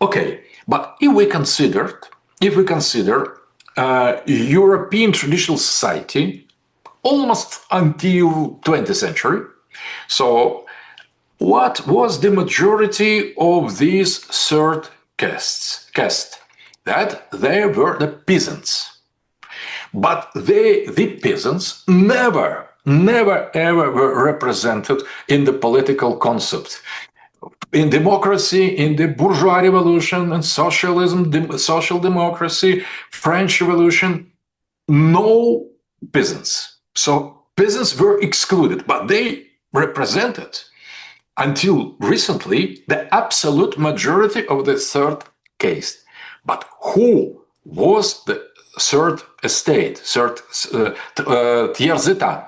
Okay, but if we consider European traditional society almost until 20th century, so what was the majority of these third caste? That they were the peasants. But the peasants never ever were represented in the political concept. In democracy, in the bourgeois revolution, and socialism, social democracy, French Revolution, no peasants. So peasants were excluded, but they represented until recently, the absolute majority of the third caste. But who was the third estate, third tiers état?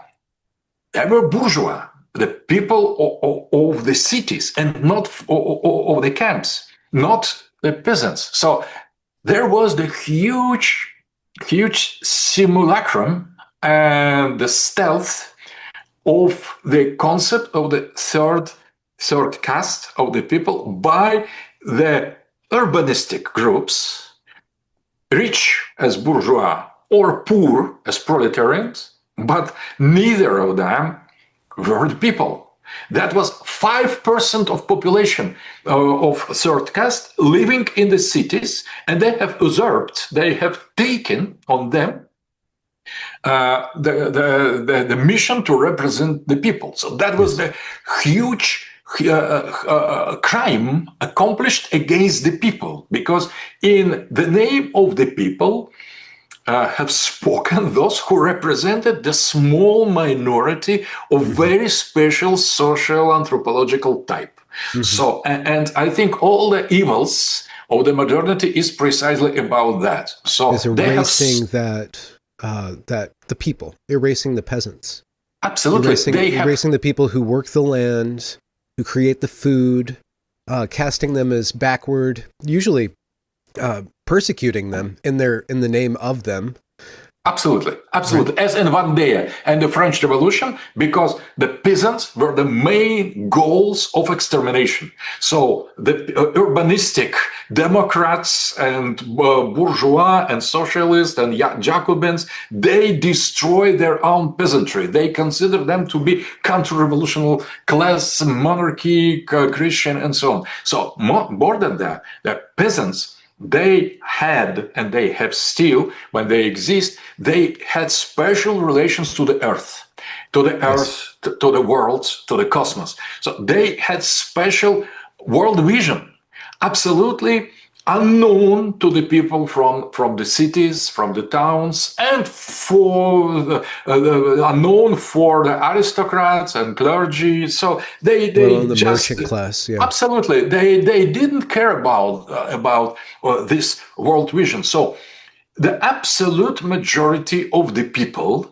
They were bourgeois, the people of the cities and not of the camps, not the peasants. So there was the huge simulacrum and the stealth of the concept of the third caste of the people by the urbanistic groups, rich as bourgeois or poor as proletarians, but neither of them were the people. That was 5% of population of third caste living in the cities, and they have usurped, they have taken on them the mission to represent the people. So that was the huge crime accomplished against the people, because in the name of the people have spoken those who represented the small minority of very special social anthropological type. So, and I think all the evils of the modernity is precisely about that. So it's erasing that the people, erasing the peasants. Absolutely. Erasing the people who work the land, who create the food, casting them as backward, usually persecuting them in the name of them. Absolutely. As in Vendée and the French Revolution, because the peasants were the main goals of extermination. So the urbanistic Democrats and bourgeois and socialists and Jacobins, they destroy their own peasantry. They consider them to be counter-revolutionary class, monarchy, Christian, and so on. So more than that, the peasants, they had, and they have still, when they exist, they had special relations to the earth, to the world, to the cosmos. So they had special world vision, absolutely unknown to the people from the cities, from the towns, and unknown for the aristocrats and clergy. So they the just merchant class, absolutely they didn't care about this world vision. So the absolute majority of the people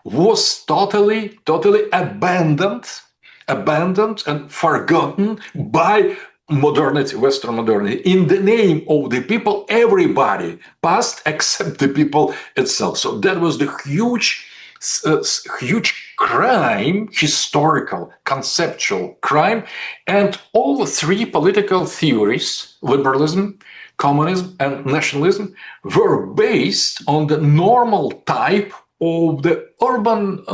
was totally abandoned and forgotten by modernity, Western modernity. In the name of the people, everybody passed except the people itself. So that was the huge crime, historical, conceptual crime. And all three political theories, liberalism, communism, and nationalism, were based on the normal type of the urban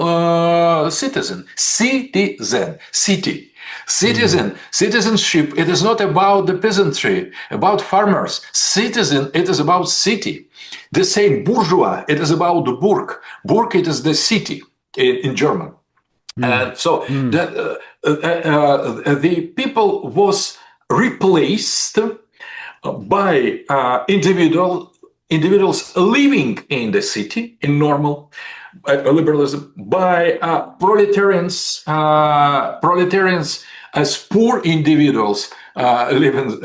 citizen, citizenship. It is not about the peasantry, about farmers. Citizen, it is about city. The same bourgeois, it is about the Burg. Burg, it is the city in German. And so the people was replaced by individuals living in the city in normal liberalism, by proletarians as poor individuals living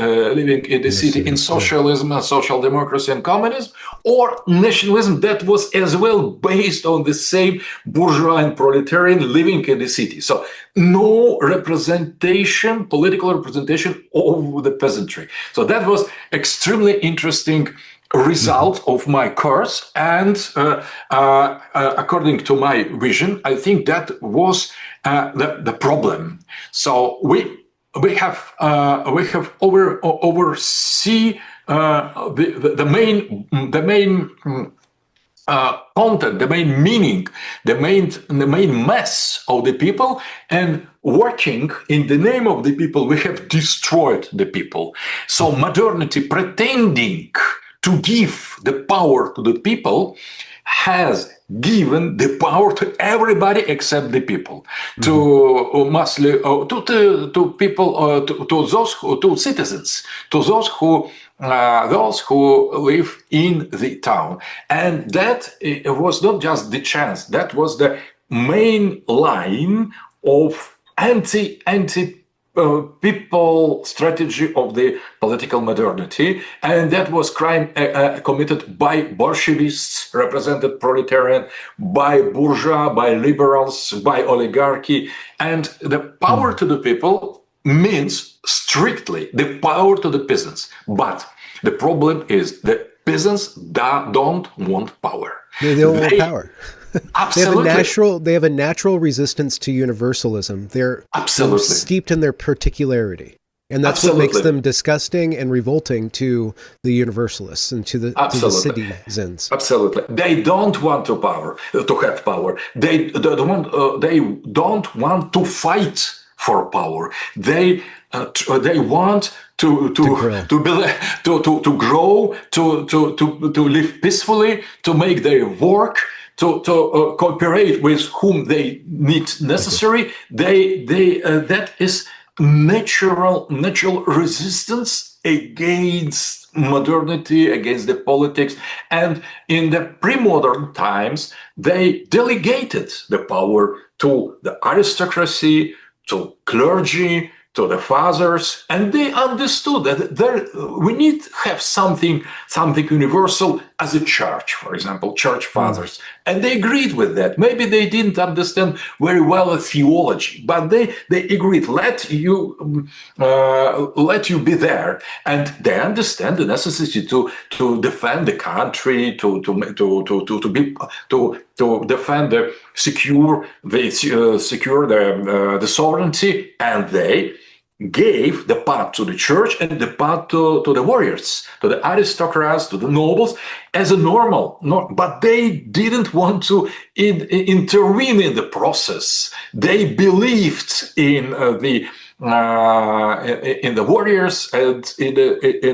in the city in socialism, social democracy, and communism, or nationalism that was as well based on the same bourgeois and proletarian living in the city. So no representation, political representation of the peasantry. So that was extremely interesting result of my course, and according to my vision, I think that was the problem. So we have oversee the main content, the main meaning, the main mass of the people, and working in the name of the people, we have destroyed the people. So modernity, pretending to give the power to the people, has given the power to everybody except the people, to mostly to people, to citizens, to those who live in the town. And that was not just the chance; that was the main line of anti people strategy of the political modernity, and that was crime committed by Bolshevists, represented proletariat, by bourgeois, by liberals, by oligarchy, and the power to the people means strictly the power to the peasants. But the problem is that peasants don't want power. They don't want power. Absolutely. They have a natural resistance to universalism. They're steeped in their particularity. And that's what makes them disgusting and revolting to the universalists and to the citizens. Absolutely. They don't want to have power. They don't want to fight for power. They want to grow, to live peacefully, to make their work, to cooperate with whom they need necessary. That is natural resistance against modernity, against the politics. And in the pre-modern times, they delegated the power to the aristocracy, to clergy, to the fathers, and they understood that we need to have something universal as a church, for example, church fathers, and they agreed with that. Maybe they didn't understand very well a theology, but they agreed. Let you be there, and they understand the necessity to defend the country, to defend secure the sovereignty, and they gave the part to the church and the part to the warriors, to the aristocrats, to the nobles, as a normal. But they didn't want to intervene in the process. They believed in the warriors and in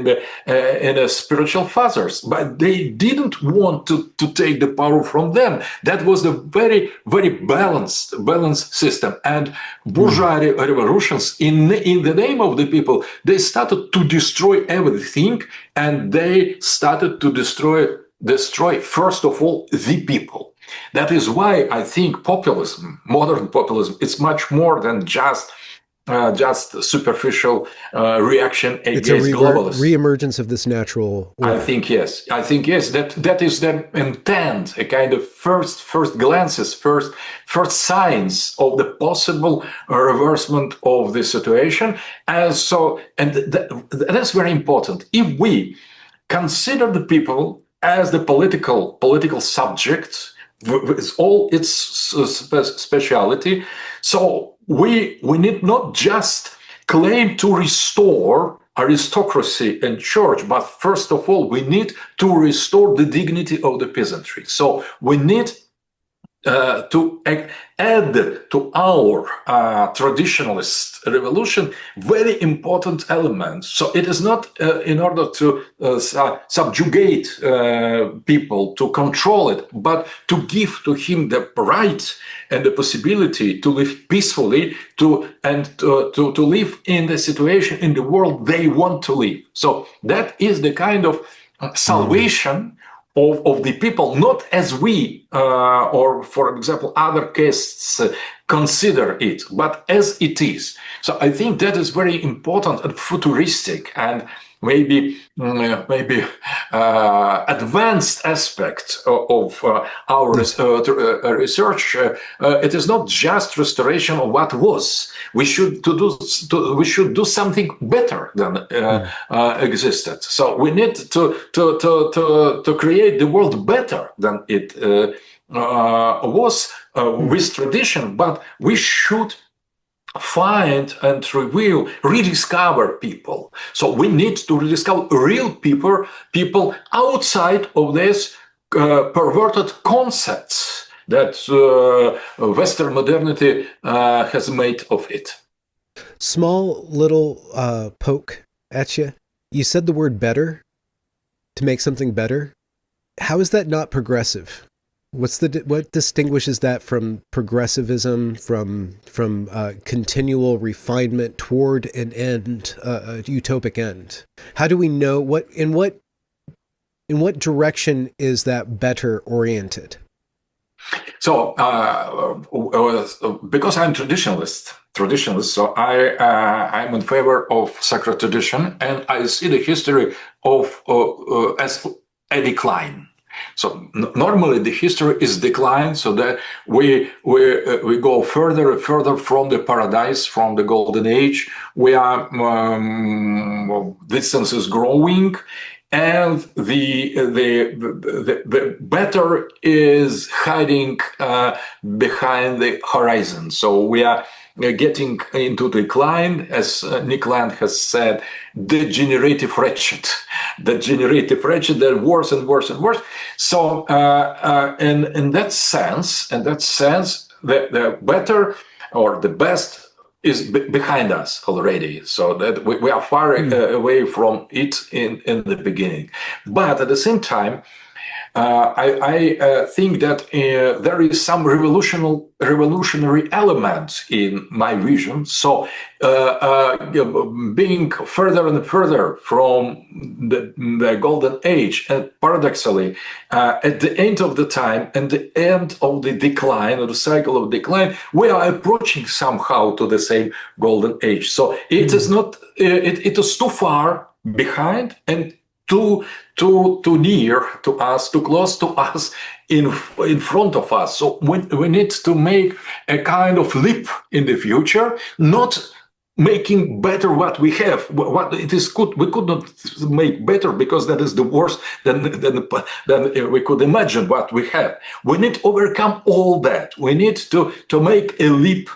the spiritual fathers, but they didn't want to take the power from them. That was a very, very balanced system. And bourgeois revolutions, in the name of the people, they started to destroy everything, and they started to destroy first of all the people. That is why I think populism, modern populism, is much more than just superficial reaction against globalists. Re-emergence of this natural order. I think yes. That is the intent, a kind of first glances, first signs of the possible reversement of the situation. And that's very important. If we consider the people as the political subject with all its speciality, so we need not just claim to restore aristocracy and church, but first of all, we need to restore the dignity of the peasantry. So we need to add to our traditionalist revolution very important elements. So it is not in order to subjugate people, to control it, but to give to him the right and the possibility to live peacefully, to live in the situation, in the world they want to live. So that is the kind of salvation of the people, not as we or, for example, other castes consider it, but as it is. So I think that is very important and futuristic and maybe advanced aspect of our research. It is not just restoration of what was. We should do something better than existed. So we need to create the world better than it was with tradition, but we should find and rediscover people. So we need to rediscover real people outside of this perverted concepts that Western modernity has made of it. Small little poke at you. You said the word better, to make something better. How is that not progressive? What distinguishes that from progressivism, from continual refinement toward an end, a utopic end? How do we know in what direction is that better oriented? So, because I'm traditionalist, so I'm in favor of sacred tradition, and I see the history of as a decline. So normally the history is decline, so that we go further and further from the paradise, from the golden age. We are distance is growing, and the better is hiding behind the horizon. So we are getting into decline, as Nick Land has said, degenerative wretched, that worse and worse and worse. So, in that sense, the better or the best is behind us already, so that we are far away from it in the beginning. But at the same time, I think that there is some revolutionary element in my vision. So, being further and further from the golden age, and paradoxically, at the end of the time and the end of the decline, of the cycle of decline, we are approaching somehow to the same golden age. So it is not. It is too far behind and too near to us, too close to us, in front of us. So we need to make a kind of leap in the future, not making better what we have. What it is good, we could not make better, because that is the worst than we could imagine what we have. We need to overcome all that. We need to make a leap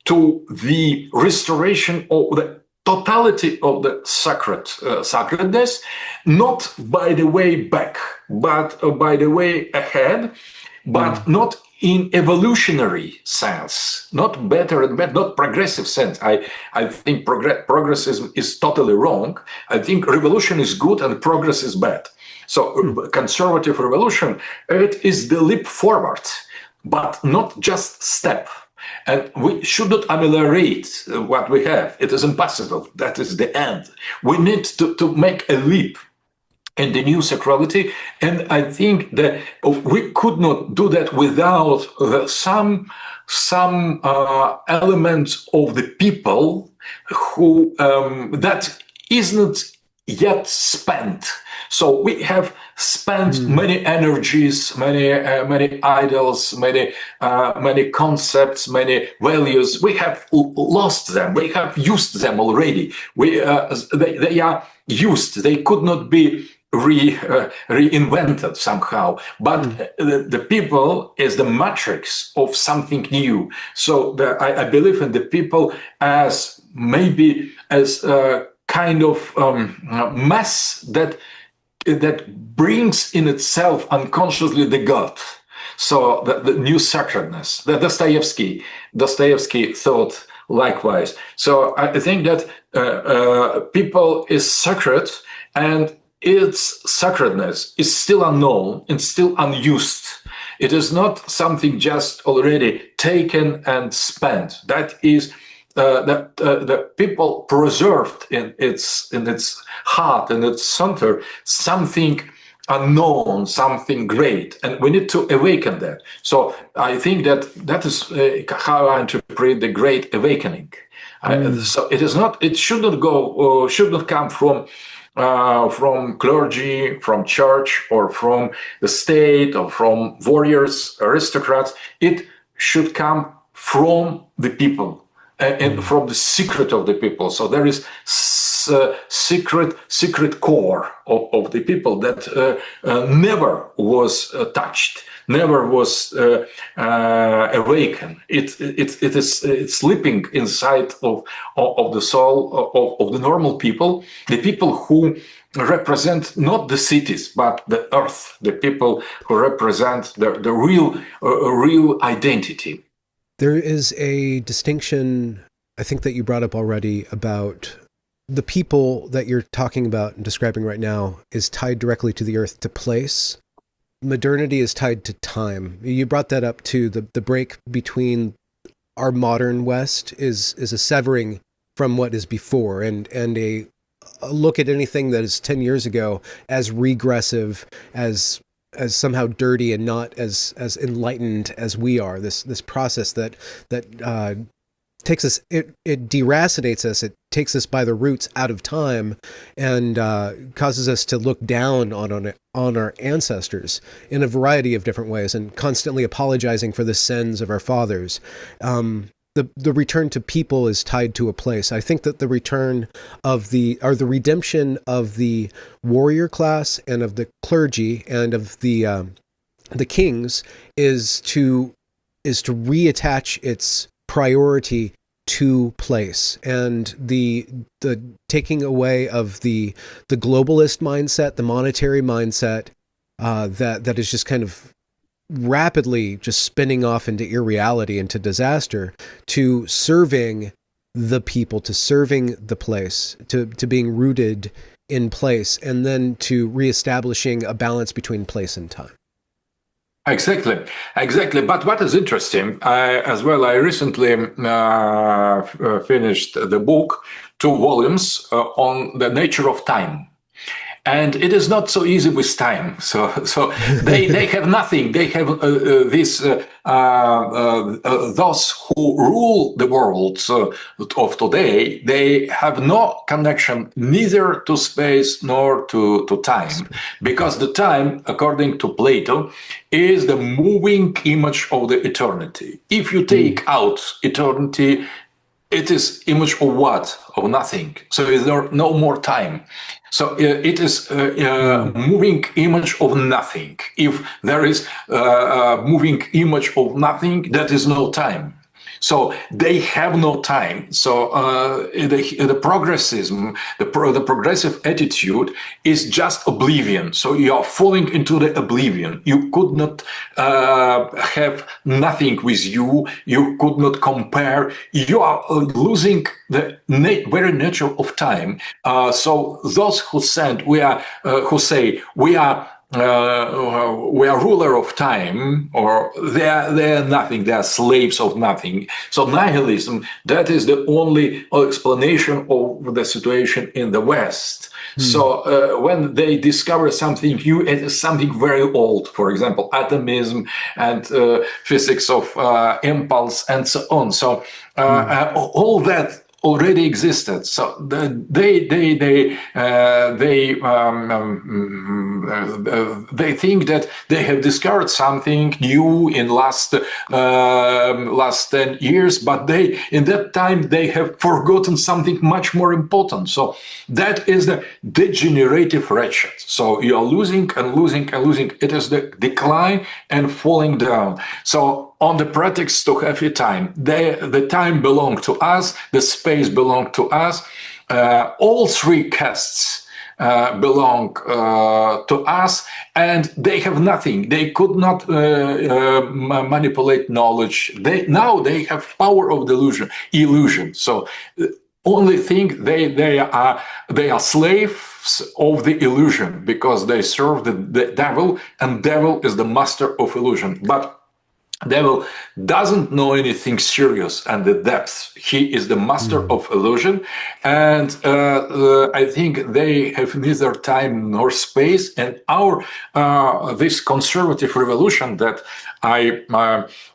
to the restoration of the totality of the sacredness, not by the way back, but by the way ahead, but not in evolutionary sense, not better and better, not progressive sense. I think progress is totally wrong. I think revolution is good and progress is bad. So conservative revolution, it is the leap forward, but not just step. And we should not ameliorate what we have. It is impossible. That is the end. We need to make a leap in the new sacrality. And I think that we could not do that without some elements of the people who that is not yet spent. So we have spent many energies, many idols, many concepts, many values. We have lost them. We have used them already. They are used. They could not be reinvented somehow. But the people is the matrix of something new. So I believe in the people as maybe as kind of mass that brings in itself unconsciously the God. So the new sacredness. The Dostoevsky thought likewise. So I think that people is sacred, and its sacredness is still unknown and still unused. It is not something just already taken and spent. That is that the people preserved in its heart and its center something unknown, something great, and we need to awaken that. So I think that is how I interpret the Great Awakening. So it is not. It should not come from clergy, from church, or from the state, or from warriors, aristocrats. It should come from the people. And from the secret of the people. So there is secret core of the people that never was touched, never was awakened. It's sleeping inside of the soul of the normal people, the people who represent not the cities but the earth, the people who represent the real identity. There is a distinction, I think, that you brought up already about the people that you're talking about and describing right now is tied directly to the earth, to place. Modernity is tied to time. You brought that up too. The break between our modern West is a severing from what is before, and a look at anything that is 10 years ago as regressive, as somehow dirty and not as enlightened as we are. This process that takes us, it deracinates us. It takes us by the roots out of time, and causes us to look down on our ancestors in a variety of different ways, and constantly apologizing for the sins of our fathers. The return to people is tied to a place. I think that the return of the redemption of the warrior class and of the clergy and of the kings is to reattach its priority to place, and the taking away of the globalist mindset, the monetary mindset that is just kind of rapidly just spinning off into irreality, into disaster, to serving the people, to serving the place, to being rooted in place, and then to reestablishing a balance between place and time. Exactly. But what is interesting, I recently finished the book, 2 volumes on the nature of time. And it is not so easy with time. So they have nothing. They have those who rule the world of today. They have no connection neither to space nor to time, because the time, according to Plato, is the moving image of the eternity. If you take out eternity, it is image of what? Of nothing. So is there no more time? So it is moving image of nothing. If there is moving image of nothing, that is no time. So they have no time. So the progressism, the progressive attitude is just oblivion. So you are falling into the oblivion. You could not have nothing with you. You could not compare. You are losing the very nature of time. So those who say we are ruler of time, or they are nothing, they are slaves of nothing. So nihilism, that is the only explanation of the situation in the West. So when they discover something new, it is something very old, for example, atomism and physics of impulse and so on. So all that already existed. So they think that they have discovered something new in last 10 years, but in that time they have forgotten something much more important. So that is the degenerative wretched. So you are losing and losing and losing. It is the decline and falling down. So on the pretext to have a time, the time belonged to us, the space belonged to us. All three castes belong to us, and they have nothing. They could not manipulate knowledge. Now they have power of illusion. So only thing they are slaves of the illusion, because they serve the devil, and devil is the master of illusion. But devil doesn't know anything serious and the depth. He is the master of illusion, and I think they have neither time nor space. And our this conservative revolution that I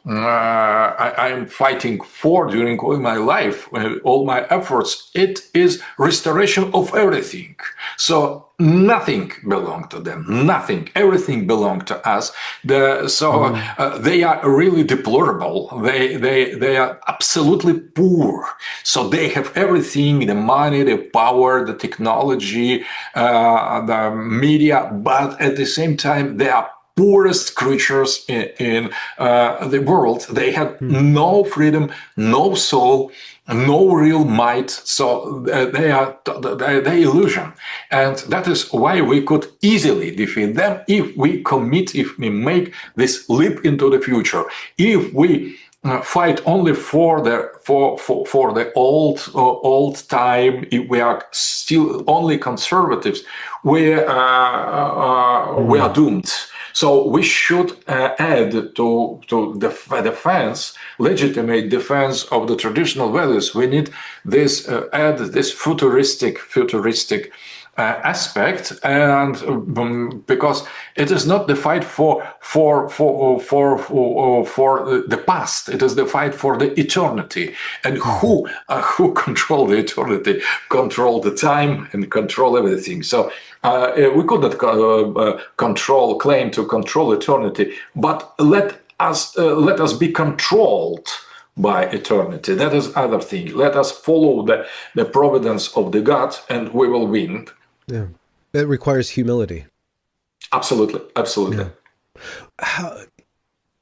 am fighting for during all my life, all my efforts, it is restoration of everything. So nothing belonged to them, nothing, everything belonged to us. They are really deplorable. They are absolutely poor. So they have everything, the money, the power, the technology, the media, but at the same time, they are poorest creatures in the world. They have no freedom, no soul, no real might. So they illusion, and that is why we could easily defeat them if we make this leap into the future. If we fight only for the old time, if we are still only conservatives, we are doomed. So we should add to the defense, legitimate defense of the traditional values. We need this futuristic aspect, and because it is not the fight for the past, it is the fight for the eternity. And who control the eternity, control the time, and control everything. So we could not claim to control eternity, but let us be controlled by eternity. That is other thing. Let us follow the providence of the God, and we will win. Yeah, it requires humility. Absolutely, absolutely. Yeah.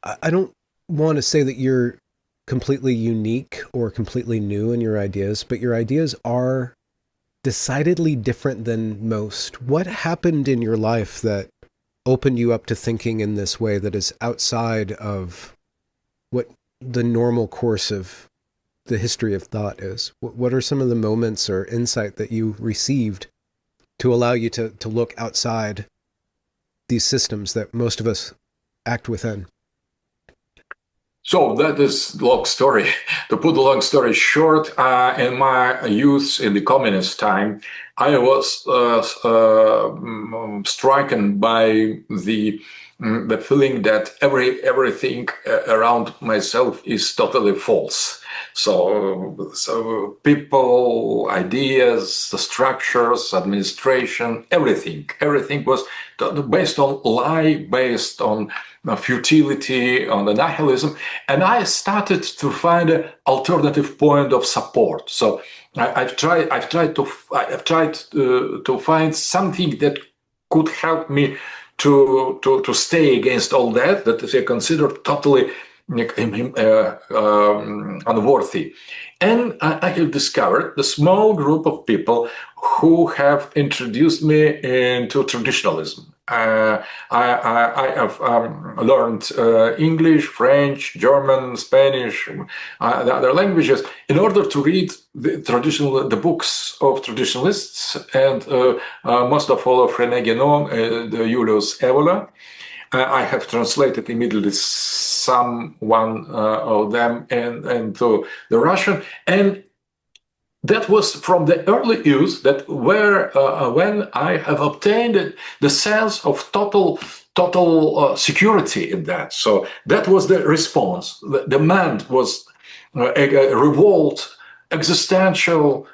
I don't want to say that you're completely unique or completely new in your ideas, but your ideas are decidedly different than most. What happened in your life that opened you up to thinking in this way that is outside of what the normal course of the history of thought is? What are some of the moments or insight that you received to allow you to look outside these systems that most of us act within? So that is a long story. To put a long story short, in my youth, in the communist time, I was stricken by the feeling that everything around myself is totally false. So people, ideas, the structures, administration, everything was based on lie, based on futility, on the nihilism, and I started to find an alternative point of support. So I've tried to find something that could help me to stay against all that is considered totally unworthy. And I have discovered the small group of people who have introduced me into traditionalism. I have learned English, French, German, Spanish, the other languages in order to read the books of traditionalists, and most of all of René Guénon and Julius Evola. I have translated immediately one of them into the Russian, and that was from the early youth that when I have obtained the sense of total security in that. So that was the response. The demand was a revolt, existential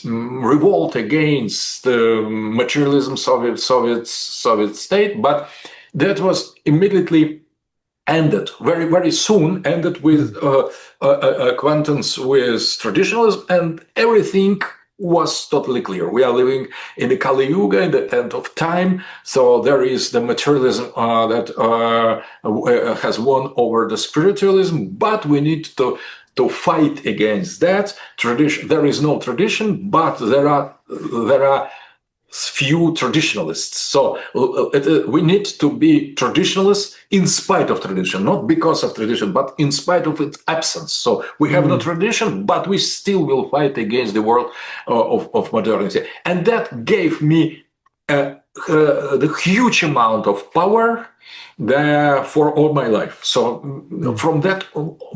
revolt against the materialism Soviet state, but that was immediately ended very soon, ended with acquaintance with traditionalism, and everything was totally clear. We are living in the Kali Yuga, in the end of time, so there is the materialism that has won over the spiritualism, but we need to fight against that. There is no tradition, but there are few traditionalists. So we need to be traditionalists in spite of tradition, not because of tradition, but in spite of its absence. So we have no tradition, but we still will fight against the world of modernity. And that gave me the huge amount of power there for all my life. So from that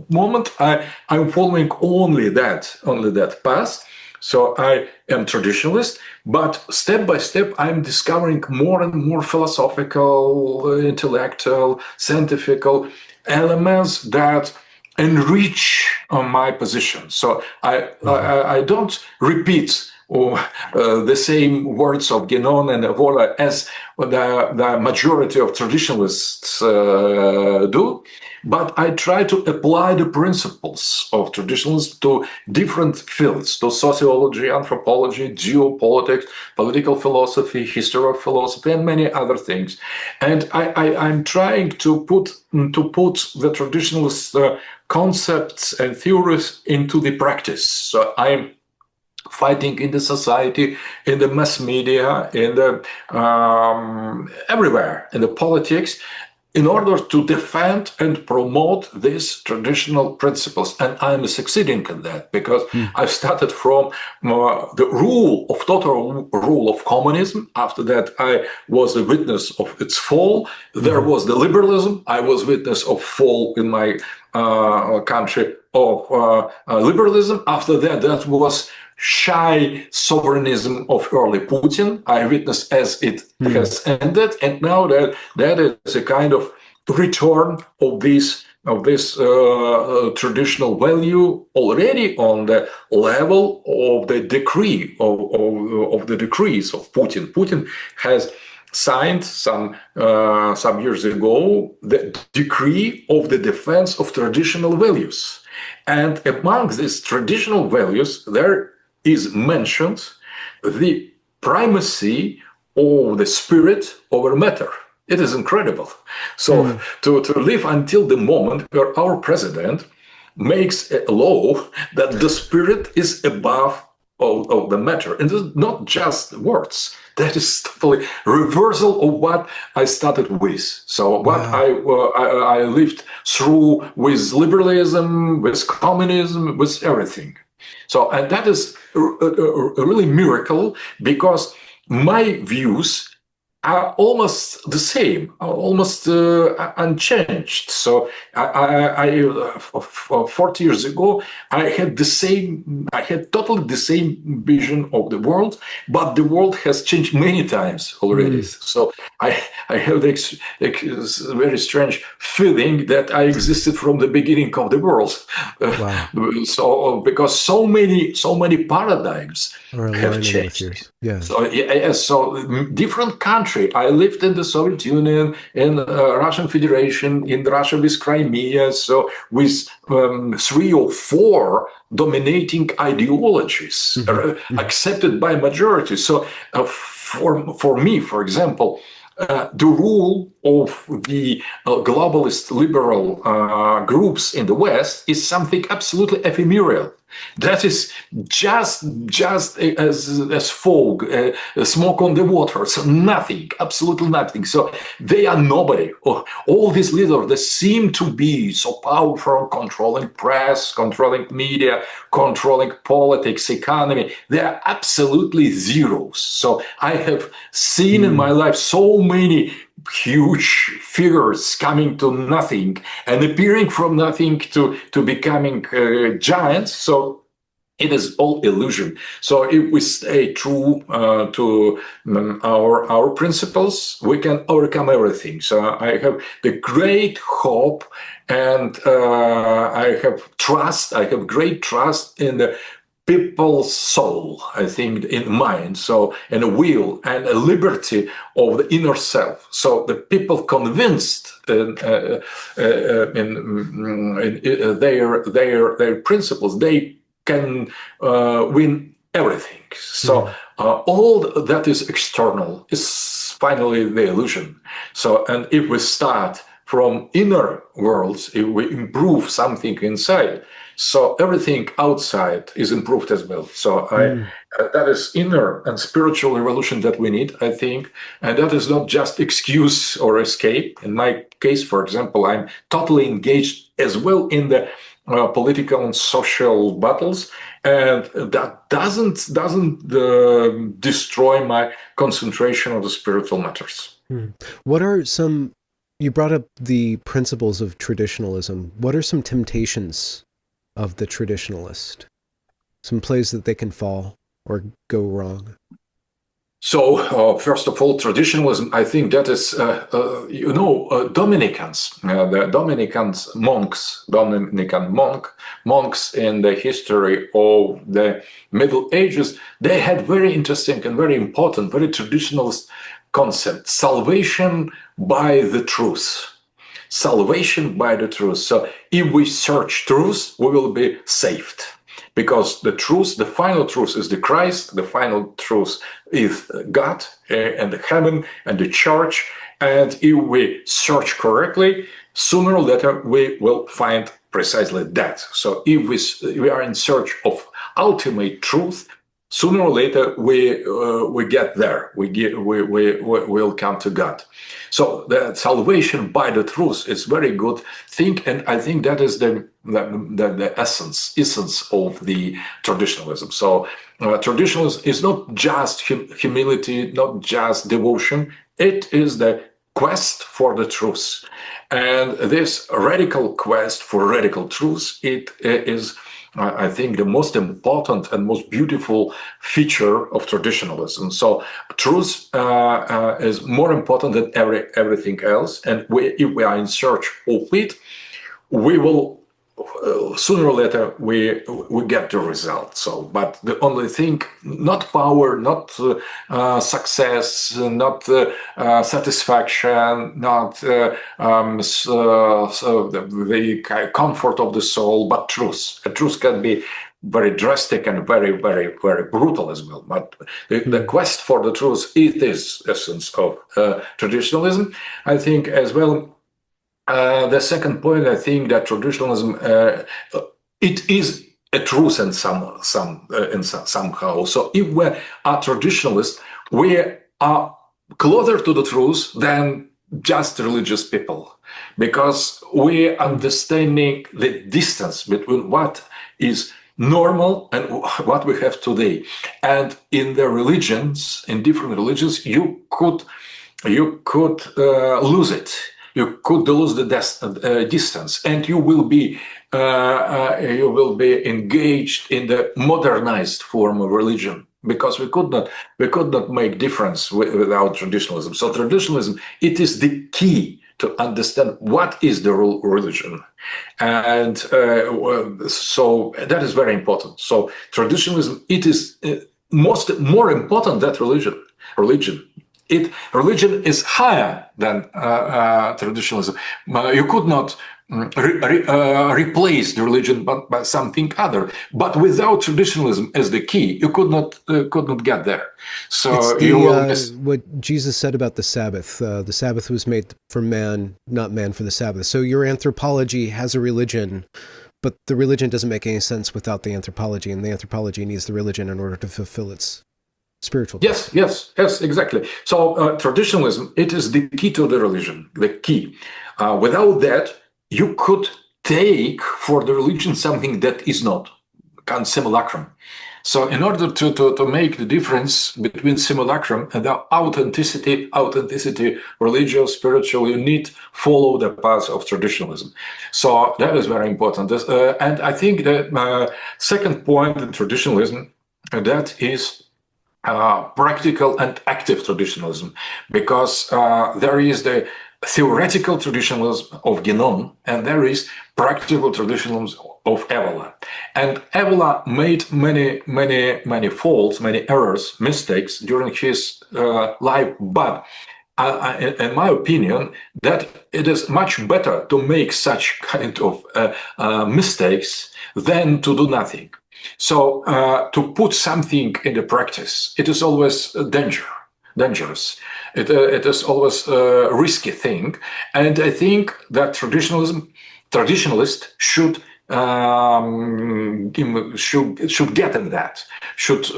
moment, I'm following only that path. So I am traditionalist, but step by step, I'm discovering more and more philosophical, intellectual, scientific elements that enrich my position. So I don't repeat the same words of Guénon and Evola as the majority of traditionalists do, but I try to apply the principles of traditionalism to different fields, to sociology, anthropology, geopolitics, political philosophy, history of philosophy, and many other things. And I'm trying to put the traditionalist concepts and theories into the practice. So I'm fighting in the society, in the mass media, in the everywhere, in the politics, in order to defend and promote these traditional principles. And I'm succeeding in that because I've started from the total rule of communism. After that, I was a witness of its fall. There was the liberalism. I was witness of fall in my country of liberalism. After that, that was shy sovereignism of early Putin. I witnessed as it has ended, and now that is a kind of return of this traditional value already on the level of the decree of the decrees of Putin. Putin has signed some years ago the decree of the defense of traditional values, and among these traditional values there is mentioned the primacy of the spirit over matter. It is incredible. So to live until the moment where our president makes a law that the spirit is above of the matter, and it's not just words. That is totally reversal of what I started with. So what I lived through with liberalism, with communism, with everything. So, and that is a really miracle, because my views are almost the same, almost unchanged. So, 40 years ago, I had totally the same vision of the world, but the world has changed many times already. So, I have this very strange feeling that I existed from the beginning of the world. So, because so many paradigms have changed. So different countries. I lived in the Soviet Union, in Russian Federation, in Russia with Crimea, so with 3 or 4 dominating ideologies accepted by majority. So for me, for example, the rule of the globalist liberal groups in the West is something absolutely ephemeral. That is just as fog, smoke on the water. So nothing, absolutely nothing. So they are nobody. All these leaders, they seem to be so powerful, controlling press, controlling media, controlling politics, economy. They are absolutely zeros. So I have seen in my life so many huge figures coming to nothing and appearing from nothing to becoming giants. So it is all illusion. So if we stay true to our principles, we can overcome everything. So I have the great hope, and I have great trust in the people's soul, I think, in mind, so, and a will and a liberty of the inner self. So the people convinced in their principles, they can win everything. So all that is external is finally the illusion. So, and if we start from inner worlds, if we improve something inside, so everything outside is improved as well. So that is inner and spiritual revolution that we need, I think. And that is not just excuse or escape. In my case, for example, I'm totally engaged as well in the political and social battles, and that doesn't destroy my concentration on the spiritual matters. What are some? You brought up the principles of traditionalism. What are some temptations of the traditionalist? Some places that they can fall or go wrong? So, first of all, traditionalism, I think that is, Dominicans, the Dominican monks in the history of the Middle Ages, they had very interesting and very important, very traditionalist concept: salvation by the truth. Salvation by the truth. So if we search truth, we will be saved. Because the truth, the final truth is the Christ, the final truth is God and the heaven and the church. And if we search correctly, sooner or later we will find precisely that. So if we are in search of ultimate truth, sooner or later we get there. We'll come to God. So the salvation by the truth is very good thing, and I think that is the essence of the traditionalism. So traditionalism is not just humility, not just devotion. It is the quest for the truth. And this radical quest for radical truth, it is, I think, the most important and most beautiful feature of traditionalism. So truth is more important than everything else. And if we are in search of it, we will sooner or later we get the result. So, but the only thing, not power, not success, not satisfaction, not so the comfort of the soul, but truth. A truth can be very drastic and very, very, very brutal as well. But the quest for the truth, it is essence of traditionalism. I think as well. The second point, I think that traditionalism, it is a truth in somehow. So if we are traditionalists, we are closer to the truth than just religious people, because we are understanding the distance between what is normal and what we have today. And in the religions, in different religions, you could lose it. You could lose the distance, and you will be engaged in the modernized form of religion, because we could not make difference without traditionalism. So traditionalism, it is the key to understand what is the religion, and so that is very important. So traditionalism, it is more important than religion. Religion is higher than traditionalism. You could not replace the religion by something other. But without traditionalism as the key, you could not get there. So it's you will miss. what Jesus said about the Sabbath. The Sabbath was made for man, not man for the Sabbath. So your anthropology has a religion, but the religion doesn't make any sense without the anthropology, and the anthropology needs the religion in order to fulfill its spiritual. Yes, exactly. So traditionalism, it is the key to the religion, the key. Without that, you could take for the religion something that is not, kind of simulacrum. So in order to make the difference between simulacrum and the authenticity, religious, spiritual, you need follow the path of traditionalism. So that is very important. And I think the second point in traditionalism, that is practical and active traditionalism, because there is the theoretical traditionalism of Guénon and there is practical traditionalism of Evola. And Evola made many faults, many errors, mistakes during his life, but in my opinion, that it is much better to make such kind of mistakes than to do nothing. So to put something in the practice, it is always dangerous. It is always a risky thing, and I think that traditionalists should get in that. Should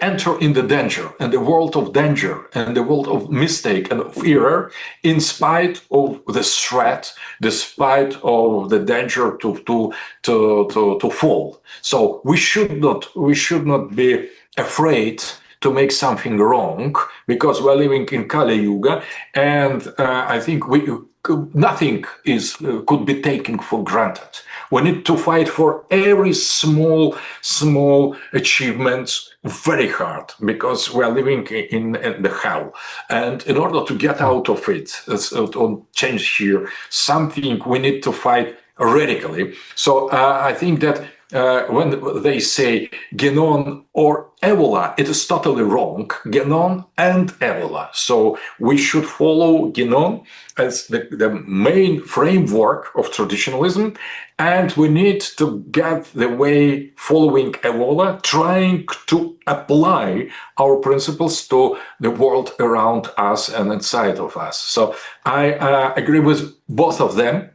enter in the danger and the world of danger and the world of mistake and of error, in spite of the threat, despite of the danger to fall. So we should not be afraid to make something wrong, because we're living in Kali Yuga, and I think nothing could be taken for granted. We need to fight for every small achievement very hard, because we are living in the hell. And in order to get out of it, to change here something, we need to fight radically. So I think that when they say Guénon or Evola, it is totally wrong. Guénon and Evola. So we should follow Guénon as the main framework of traditionalism, and we need to get the way following Evola, trying to apply our principles to the world around us and inside of us. So I agree with both of them.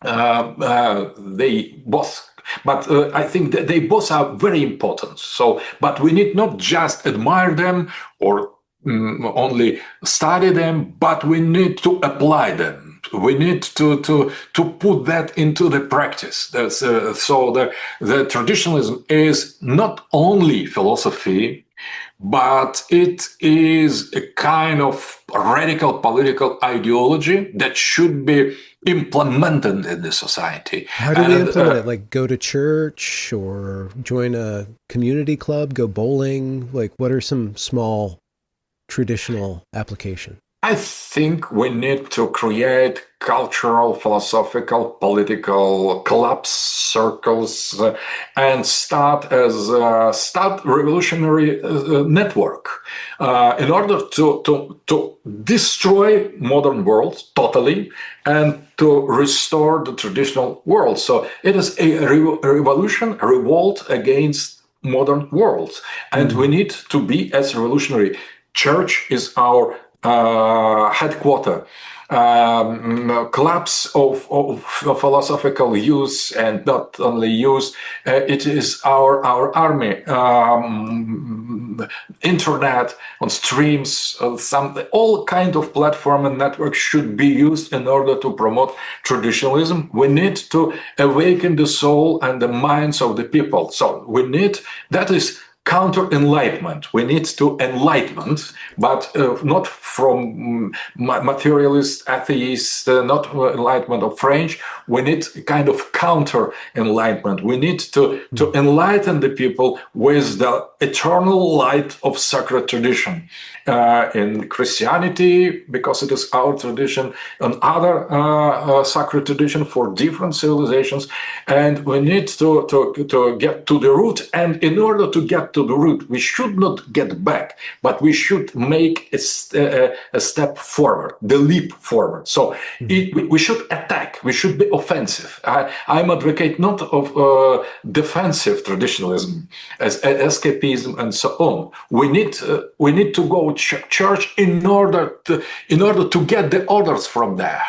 They both, but I think that they both are very important. So, but we need not just admire them or only study them, but we need to apply them. We need to put that into the practice. So the traditionalism is not only philosophy, but it is a kind of radical political ideology that should be implemented in the society. How do we And implement it? Like go to church or join a community club, go bowling? Like what are some small traditional application? I think we need to create cultural, philosophical, political clubs, circles, and start revolutionary network in order to destroy modern world totally and to restore the traditional world. So it is a revolution, a revolt against modern world, and we need to be as revolutionary. Church is our headquarter. Clubs of philosophical use and not only use, it is our army. Internet on streams, all kind of platform and network should be used in order to promote traditionalism. We need to awaken the soul and the minds of the people. So we need, that is counter enlightenment. We need to enlightenment, but not from materialist atheists, not enlightenment of French. We need kind of counter enlightenment. We need to enlighten the people with the eternal light of sacred tradition. In Christianity, because it is our tradition, and other sacred tradition for different civilizations, and we need to get to the root. And in order to get to the root, we should not get back, but we should make a step forward, the leap forward. So we should attack, we should be offensive. I'm advocate not of defensive traditionalism as escapism and so on. We need to go church in order to get the orders from there.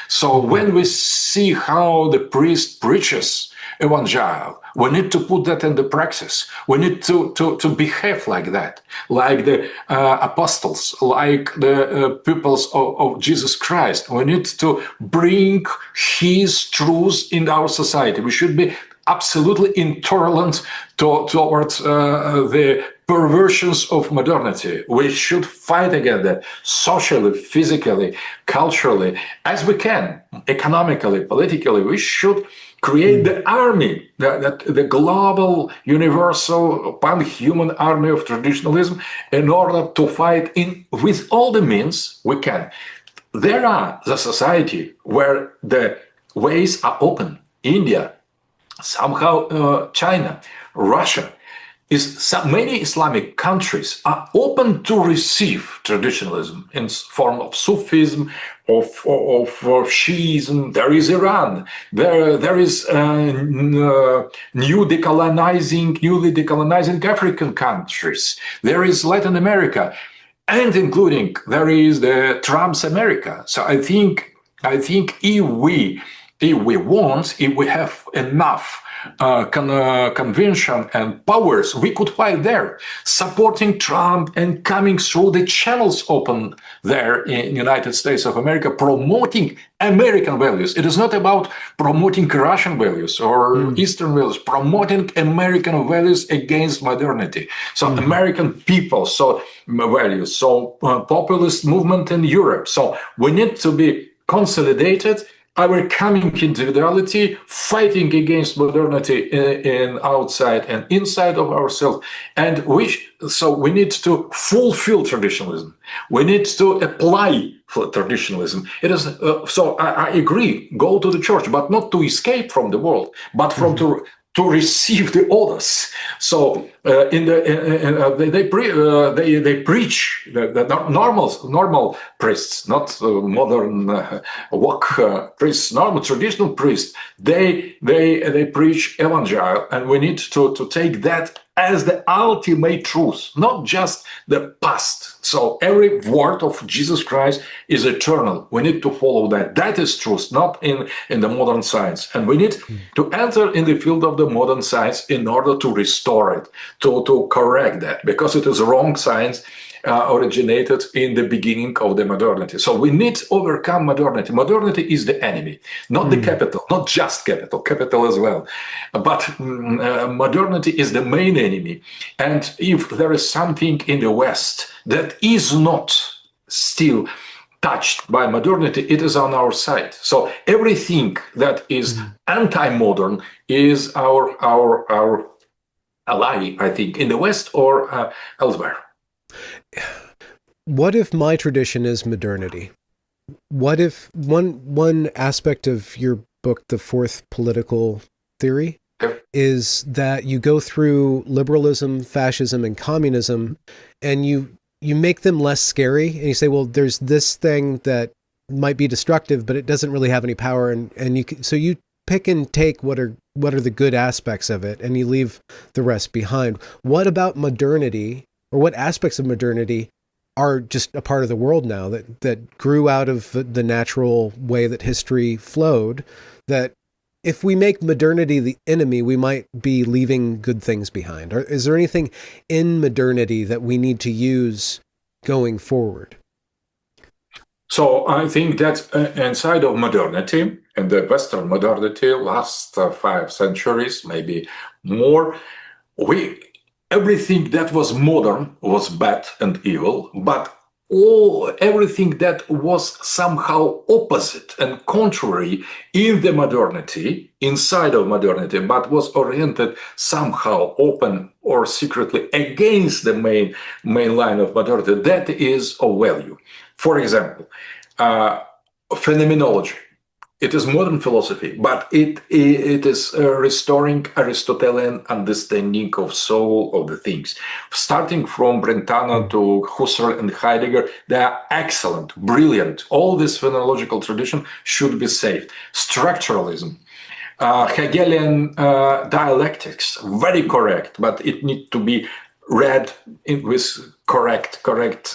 So when we see how the priest preaches evangel, we need to put that into practice. We need to behave like that, like the apostles, like the pupils of Jesus Christ. We need to bring his truths in our society. We should be absolutely intolerant towards the perversions of modernity. We should fight against that socially, physically, culturally, as we can, economically, politically. We should create the army, the global, universal, pan-human army of traditionalism in order to fight with all the means we can. There are the society where the ways are open. India, somehow China, Russia, many Islamic countries are open to receive traditionalism in form of Sufism, of Shiism. There is Iran. There is newly decolonizing African countries. There is Latin America, and including there is the Trump's America. So I think if we have enough convention and powers, we could fight there, supporting Trump and coming through the channels open there in the United States of America, promoting American values. It is not about promoting Russian values or Eastern values, promoting American values against modernity. So American people, so values, so populist movement in Europe. So we need to be consolidated, our coming individuality, fighting against modernity in outside and inside of ourselves. And so we need to fulfill traditionalism. We need to apply for traditionalism. It is so I agree, go to the church, but not to escape from the world, but from to receive the orders. So they preach the normal priests, not modern woke priests, normal traditional priests. They preach evangel, and we need to take that as the ultimate truth, not just the past. So every word of Jesus Christ is eternal. We need to follow that. That is truth, not in the modern science. And we need to enter in the field of the modern science in order to restore it, to correct that, because it is wrong science. originated in the beginning of the modernity. So we need to overcome modernity. Modernity is the enemy, not the capital, not just capital as well. But modernity is the main enemy. And if there is something in the West that is not still touched by modernity, it is on our side. So everything that is anti-modern is our ally, I think, in the West or elsewhere. What if my tradition is modernity? What if one aspect of your book, The Fourth Political Theory, is that you go through liberalism, fascism, and communism, and you make them less scary, and you say, well, there's this thing that might be destructive, but it doesn't really have any power, so you pick and take what are the good aspects of it, and you leave the rest behind. What about modernity, or what aspects of modernity are just a part of the world now that grew out of the natural way that history flowed, that if we make modernity the enemy, we might be leaving good things behind? Or is there anything in modernity that we need to use going forward? So I think that inside of modernity, and the Western modernity, last 5 centuries, maybe more, everything that was modern was bad and evil, but everything that was somehow opposite and contrary in the modernity, inside of modernity, but was oriented somehow open or secretly against the main line of modernity, that is of value. For example, phenomenology. It is modern philosophy, but it is restoring Aristotelian understanding of soul of the things. Starting from Brentano to Husserl and Heidegger, they are excellent, brilliant. All this phenomenological tradition should be saved. Structuralism, Hegelian dialectics, very correct, but it needs to be read with correct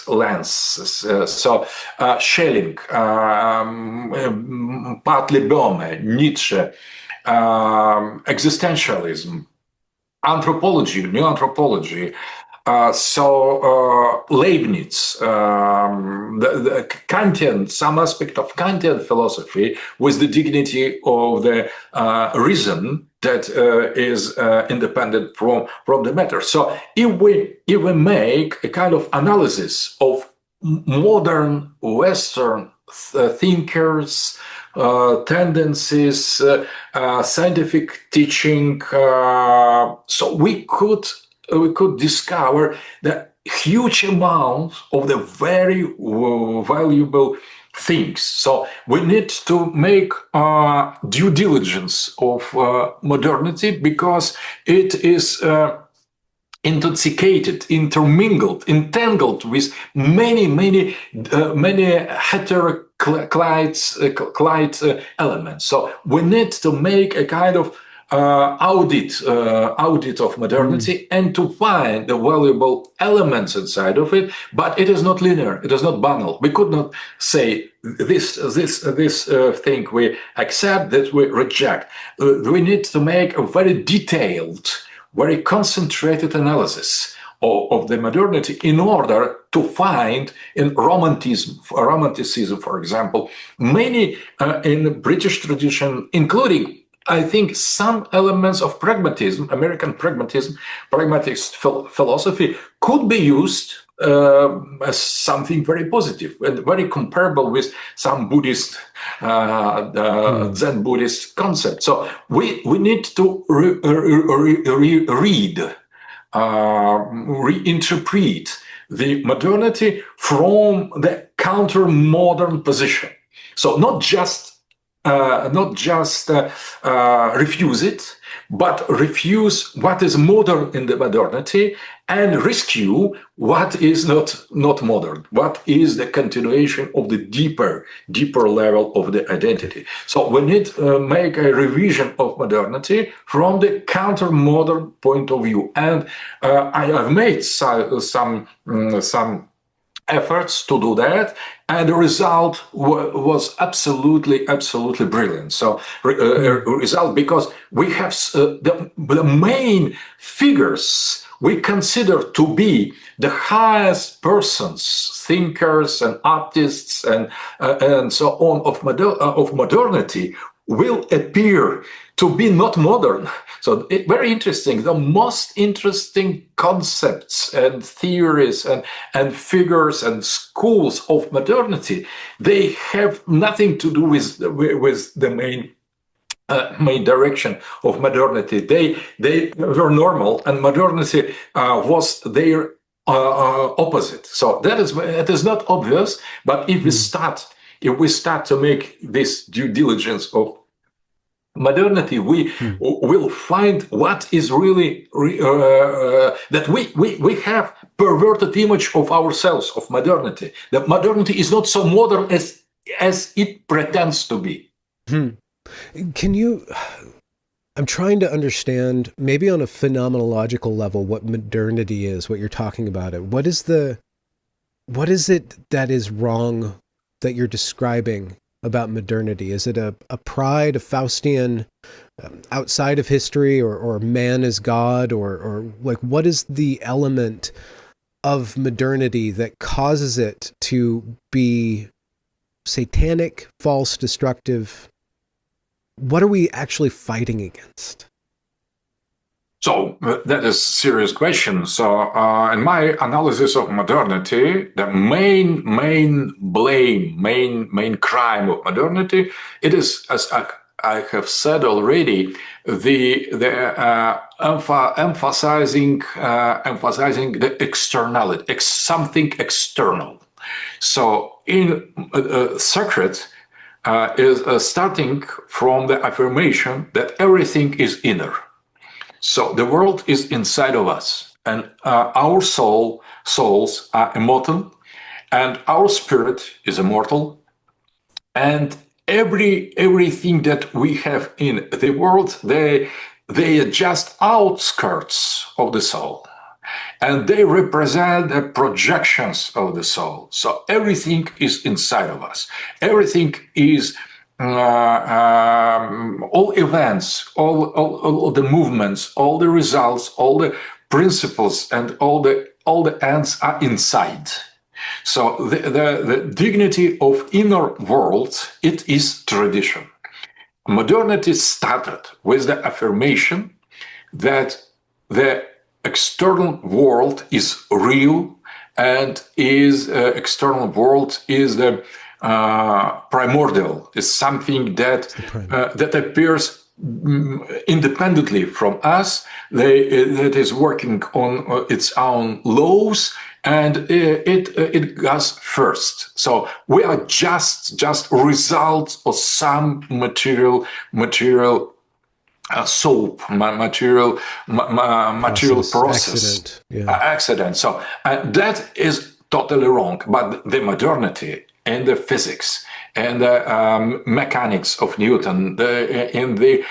lenses. Schelling, partly Böhme, Nietzsche, existentialism, anthropology, new anthropology. Leibniz, the Kantian, some aspect of Kantian philosophy with the dignity of the reason that is independent from the matter. So if we make a kind of analysis of modern Western thinkers, tendencies, scientific teaching, so we could discover the huge amount of the very valuable things. So we need to make due diligence of modernity, because it is intoxicated, intermingled, entangled with many heteroclite elements. So we need to make a kind of audit of modernity and to find the valuable elements inside of it, but it is not linear, it is not banal. We could not say this thing we accept, that we reject. We need to make a very detailed, very concentrated analysis of the modernity in order to find in romanticism, for example, many in the British tradition, including, I think, some elements of pragmatism, American pragmatism, pragmatic philosophy could be used as something very positive and very comparable with some Buddhist, Zen Buddhist concept. So we need to reinterpret the modernity from the counter-modern position. So not just refuse it, but refuse what is modern in the modernity and rescue what is not modern, what is the continuation of the deeper level of the identity. So we need to make a revision of modernity from the counter-modern point of view. And I have made some efforts to do that, and the result was absolutely brilliant. So result, because we have the main figures we consider to be the highest persons, thinkers and artists and so on of modernity will appear to be not modern. So very interesting. The most interesting concepts and theories and figures and schools of modernity, they have nothing to do with the main direction of modernity. They were normal, and modernity was their opposite. So that is not obvious. But if we start to make this due diligence of modernity, we will find what is really that we have perverted image of ourselves, of modernity. That modernity is not so modern as it pretends to be. Can you, I'm trying to understand, maybe on a phenomenological level, what modernity is, what you're talking about it. What is it that is wrong that you're describing about modernity? Is it a pride, a Faustian outside of history, or man is God, or like, what is the element of modernity that causes it to be satanic, false, destructive? What are we actually fighting against? So that is a serious question. So in my analysis of modernity, the main blame, main crime of modernity, it is, as I have said already, the emphasizing the externality, something external. So in Socrates is starting from the affirmation that everything is inner. So the world is inside of us, and our souls are immortal, and our spirit is immortal, and everything that we have in the world, they are just outskirts of the soul, and they represent the projections of the soul. So everything is inside of us. Everything is all events, all the movements, all the results, all the principles, and all the ends are inside. So the dignity of inner world, it is tradition. Modernity started with the affirmation that the external world is real, and external world is the primordial, is something that appears independently from us, that is working on its own laws, and it goes first. So we are just results of some material soap, material process, accident. So that is totally wrong. But the modernity and the physics and the mechanics of Newton, in the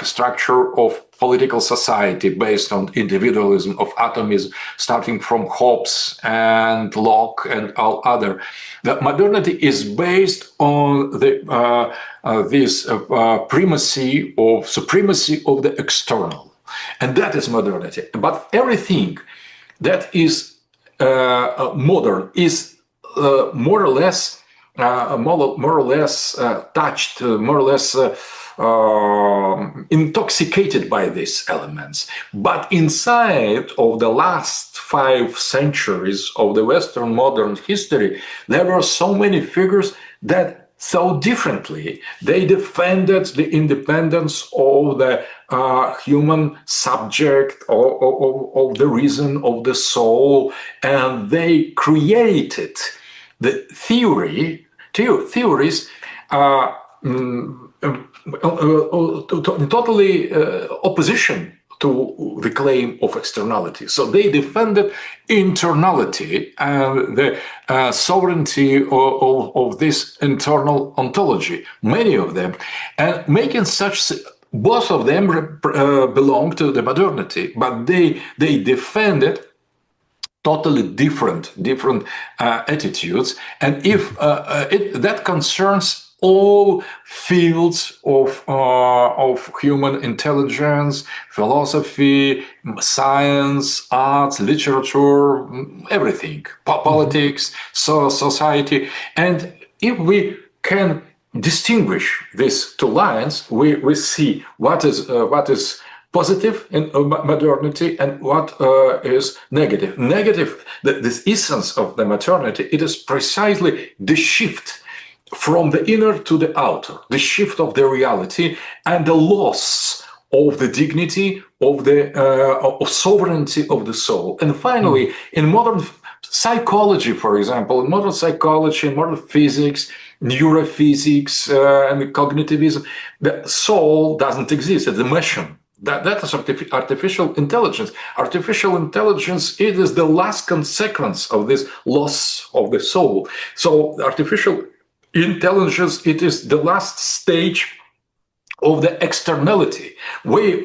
structure of political society based on individualism, of atomism, starting from Hobbes and Locke and all other. The modernity is based on this supremacy of the external, and that is modernity. But everything that is modern is more or less touched, more or less intoxicated by these elements. But inside of the last 5 centuries of the Western modern history, there were so many figures that thought differently. They defended the independence of the human subject, of the reason, of the soul, and they created the theories totally opposition to the claim of externality. So they defended internality and the sovereignty of this internal ontology, many of them, and making such. Both of them belong to the modernity, but they defended totally different attitudes, and if that concerns all fields of human intelligence, philosophy, science, arts, literature, everything, politics, society, and if we can distinguish these two lines, we see what is positive in modernity and what is negative. Negative, this essence of the modernity, it is precisely the shift from the inner to the outer, the shift of the reality and the loss of the dignity of the of sovereignty of the soul. And finally, in modern psychology, for example, in modern psychology, in modern physics, neurophysics, and cognitivism, the soul doesn't exist. It's a machine. That is artificial intelligence. Artificial intelligence, it is the last consequence of this loss of the soul. So artificial intelligence, it is the last stage of the externality. We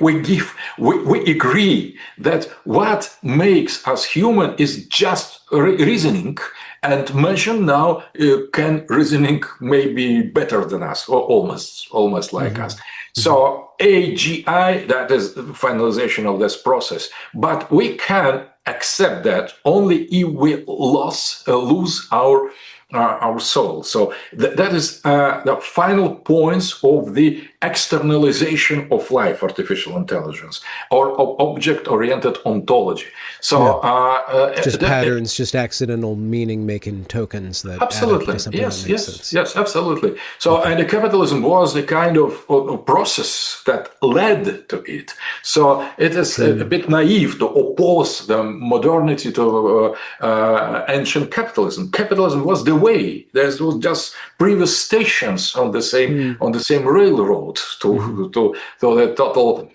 agree that what makes us human is just reasoning, and machine now can reasoning maybe better than us, or almost like us. So AGI, that is the finalization of this process. But we can accept that only if we lose our soul. So that is the final points of the externalization of life, artificial intelligence, or object-oriented ontology. So just patterns, just accidental meaning-making tokens that absolutely, add up to something that makes sense. Yes, absolutely. So and the capitalism was the kind of process that led to it. So it is a bit naive to oppose the modernity to ancient capitalism. Capitalism was the way. There was just previous stations on the same railroad to the total.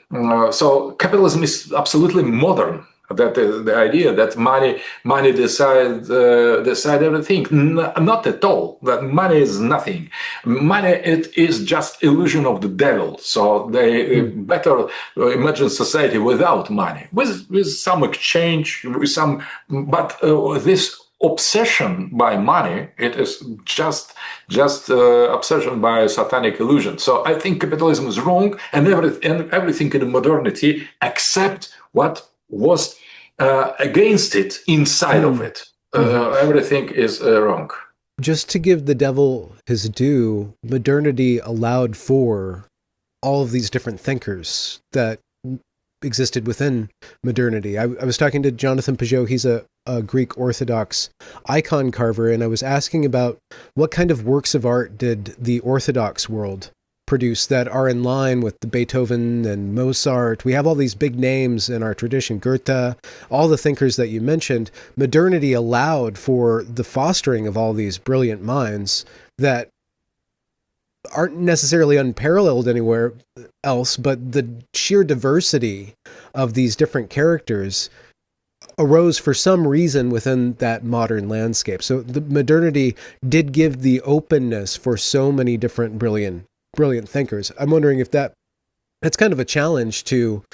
So capitalism is absolutely modern. That the idea that money decide everything. Not at all. That money is nothing. Money, it is just illusion of the devil. So they better imagine society without money, with some exchange, with some. But this obsession by money, it is just obsession by satanic illusion. So I think capitalism is wrong, and everything in modernity except what was against it, inside of it. Everything is wrong. Just to give the devil his due, modernity allowed for all of these different thinkers that existed within modernity. I was talking to Jonathan Peugeot. He's a Greek Orthodox icon carver, and I was asking about what kind of works of art did the Orthodox world produce that are in line with the Beethoven and Mozart. We have all these big names in our tradition, Goethe, all the thinkers that you mentioned. Modernity allowed for the fostering of all these brilliant minds that aren't necessarily unparalleled anywhere else, but the sheer diversity of these different characters arose for some reason within that modern landscape. So the modernity did give the openness for so many different brilliant thinkers. I'm wondering if that's kind of a challenge to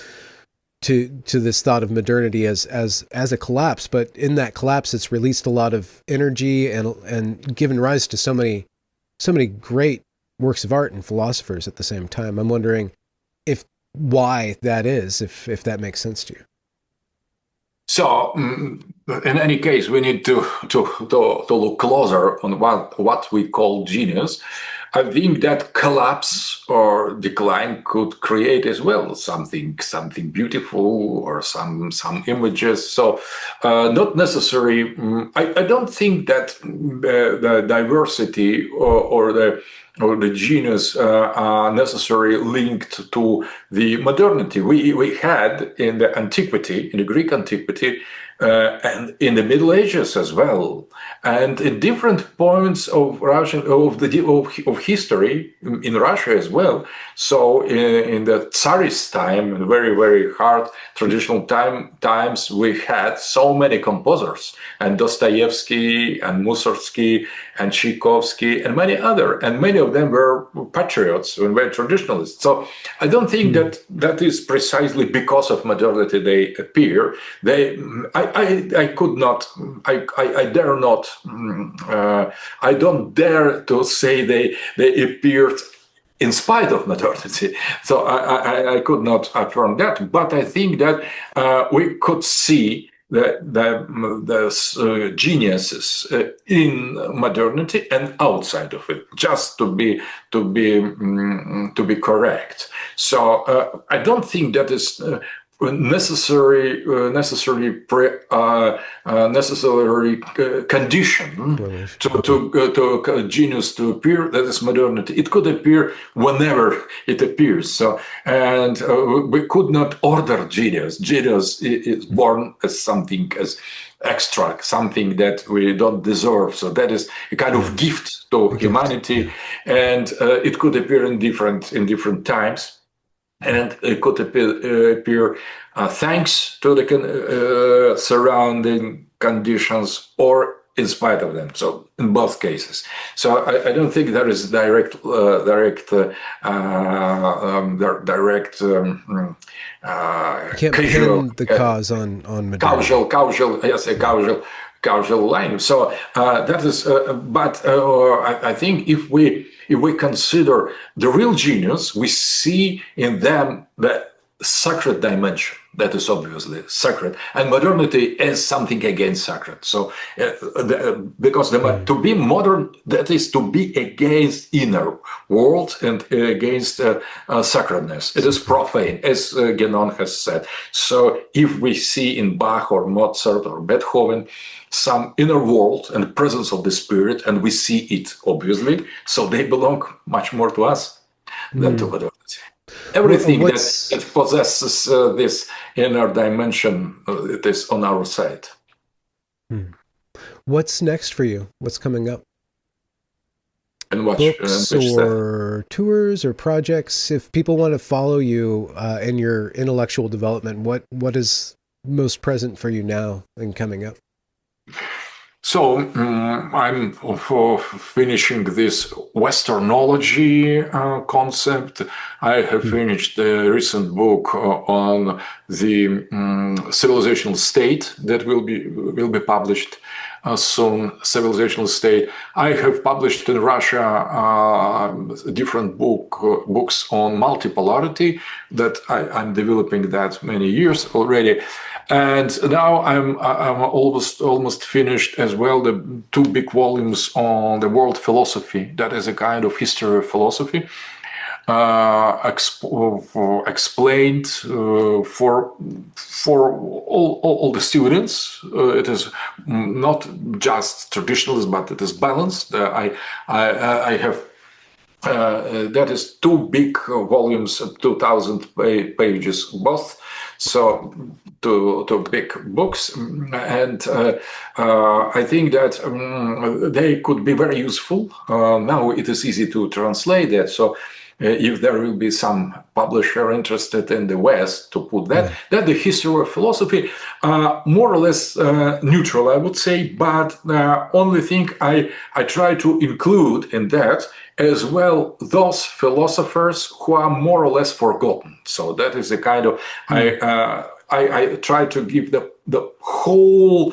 this thought of modernity as a collapse, but in that collapse, it's released a lot of energy and given rise to so many great works of art and philosophers at the same time. I'm wondering why that is, if that makes sense to you. So, in any case, we need to look closer on what we call genius. I think that collapse or decline could create as well something beautiful or some images. So, not necessary. I don't think that the diversity or the genius are necessarily linked to the modernity. We had in the antiquity, in the Greek antiquity, and in the Middle Ages as well, and in different points of of history in Russia as well. So in the Tsarist time, in very hard traditional times, we had so many composers, and Dostoevsky and Mussorgsky and Tchaikovsky and many of them were patriots and were traditionalists. So I don't think that is precisely because of modernity they appear. I could not, I dare not, I don't dare to say they appeared in spite of modernity. So I could not affirm that, but I think that we could see the geniuses in modernity and outside of it, just to be correct. So I don't think that is necessary condition to genius to appear. That is modernity. It could appear whenever it appears. So, and we could not order genius. Genius is born as something as extra, something that we don't deserve. So that is a kind of gift to humanity, and it could appear in different times. And it could appear thanks to the surrounding conditions or in spite of them. So in both cases. So I don't think there is direct can't pin the cause on modernity. Causal line. So that is, but I think if we consider the real genius, we see in them the sacred dimension. That is obviously sacred, and modernity is something against sacred. So, because to be modern, that is to be against inner world and against sacredness. It is profane, as Guénon has said. So, if we see in Bach or Mozart or Beethoven some inner world and presence of the spirit, and we see it obviously, so they belong much more to us than to modernity. Everything that possesses this inner dimension, it is on our side. What's next for you? What's coming up? And what books or tours or projects? If people want to follow you in your intellectual development, what is most present for you now and coming up? So I'm finishing this Westernology concept. I have finished a recent book on the civilizational state that will be published soon. Civilizational state. I have published in Russia different books on multipolarity that I'm developing that many years already. And now I'm almost finished as well the 2 big volumes on the world philosophy. That is a kind of history of philosophy, explained for all the students. It is not just traditionalist, but it is balanced. I have. That is 2 big volumes, 2,000 pages both. So 2 big books, and I think that they could be very useful. Now it is easy to translate that. So if there will be some publisher interested in the West to put that, that the history of philosophy, more or less neutral, I would say, but only thing I try to include in that as well those philosophers who are more or less forgotten. So that is a kind of I try to give the whole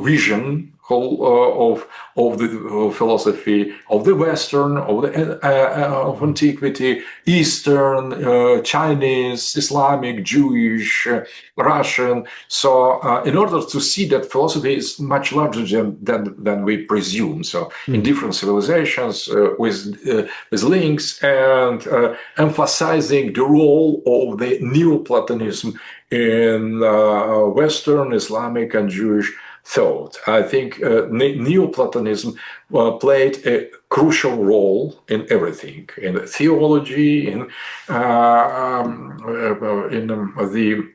vision of the philosophy of the Western, of antiquity, Eastern, Chinese, Islamic, Jewish, Russian. So in order to see that philosophy is much larger than we presume. So in different civilizations with links and emphasizing the role of the Neoplatonism in Western, Islamic, and Jewish thought. I think Neoplatonism played a crucial role in everything, in theology, in the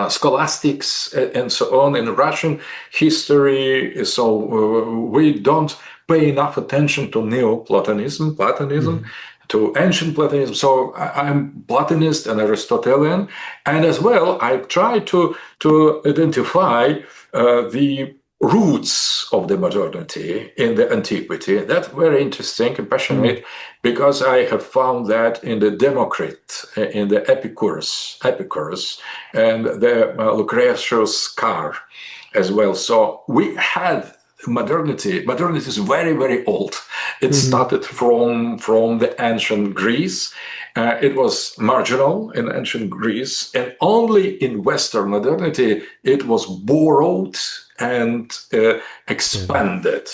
scholastics, and so on, in Russian history. So we don't pay enough attention to Neoplatonism, Platonism, to ancient Platonism. So I'm Platonist and Aristotelian, and as well I try to identify the roots of the modernity in the antiquity. That's very interesting and passionate because I have found that in the Democritus, in the Epicurus and the Lucretius Car as well. So we had modernity. Modernity is very, very old. It started from the ancient Greece. It was marginal in ancient Greece, and only in Western modernity it was borrowed and expanded.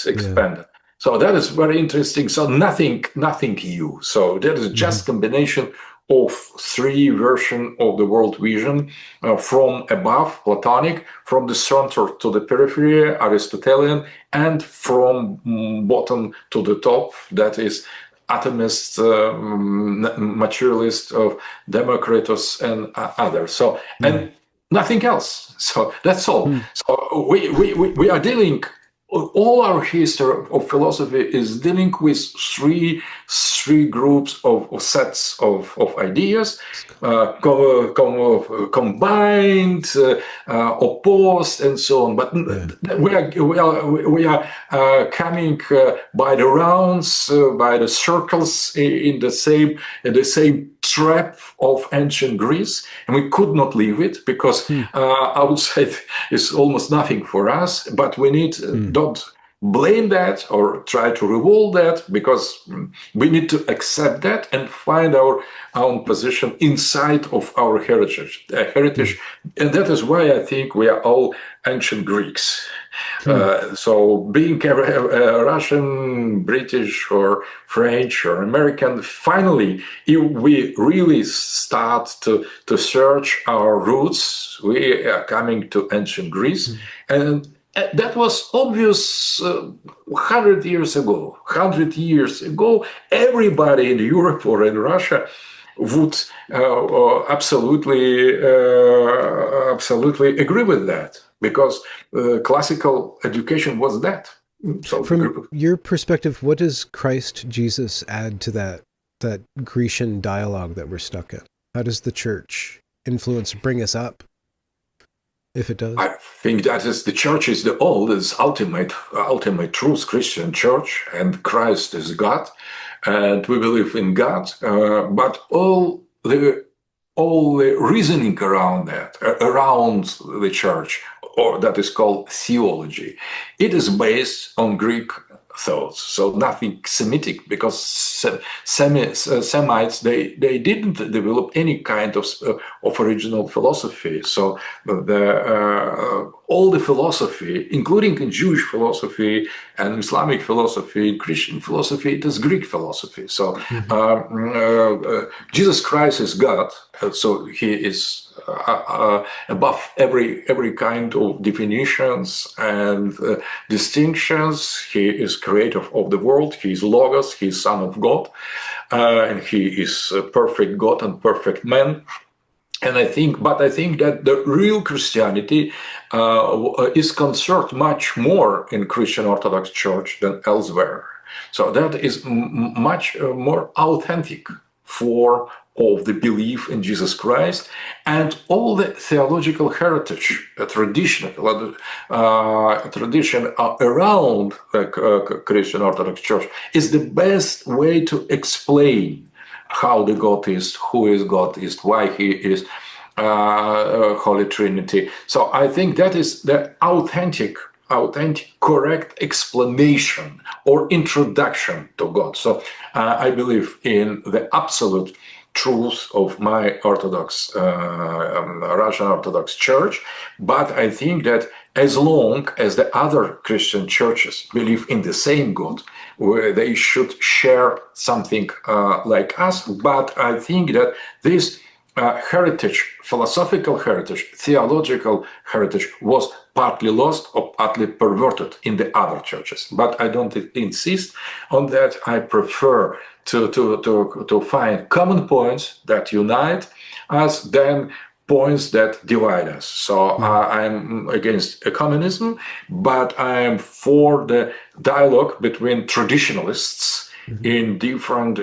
So that is very interesting. So nothing new. So that is just combination of three versions of the world vision, from above, Platonic, from the center to the periphery, Aristotelian, and from bottom to the top, that is atomist, materialist of Democritus and others. So, and nothing else. So that's all. So we are dealing, all our history of philosophy is dealing with three groups of sets of ideas, combined, opposed, and so on. But we are coming by the rounds, by the circles in the same trap of ancient Greece, and we could not leave it because outside is almost nothing for us. But we need don't blame that or try to revolt that, because we need to accept that and find our own position inside of our heritage. And that is why I think we are all ancient Greeks. So being a Russian, British, or French, or American, finally, if we really start to search our roots, we are coming to ancient Greece. And that was obvious 100 years ago. 100 years ago, everybody in Europe or in Russia would absolutely agree with that, because classical education was that. So from your perspective, what does Christ Jesus add to that Grecian dialogue that we're stuck in? How does the church influence, bring us up, if it does? I think that is, the church is the oldest ultimate truth, Christian church, and Christ is God, and we believe in God. But all the reasoning around that, around the church, or that is called theology, it is based on Greek thoughts. So nothing Semitic, because Semites, they didn't develop any kind of original philosophy. So all the philosophy, including Jewish philosophy and Islamic philosophy, Christian philosophy, it is Greek philosophy. So Jesus Christ is God, so he is above every kind of definitions and distinctions. He is creator of the world. He is Logos. He is Son of God, and he is a perfect God and perfect man. And I think that the real Christianity is concerned much more in Christian Orthodox Church than elsewhere. So that is much more authentic form of the belief in Jesus Christ, and all the theological heritage, tradition around the Christian Orthodox Church is the best way to explain how the God is, who is God is, why he is Holy Trinity. So I think that is the authentic, correct explanation or introduction to God. So I believe in the absolute truth of my Orthodox, Russian Orthodox Church, but I think that as long as the other Christian churches believe in the same God, where they should share something like us. But I think that this heritage, philosophical heritage, theological heritage, was partly lost or partly perverted in the other churches. But I don't insist on that. I prefer to find common points that unite us than points that divide us. So I'm against communism, but I'm for the dialogue between traditionalists in different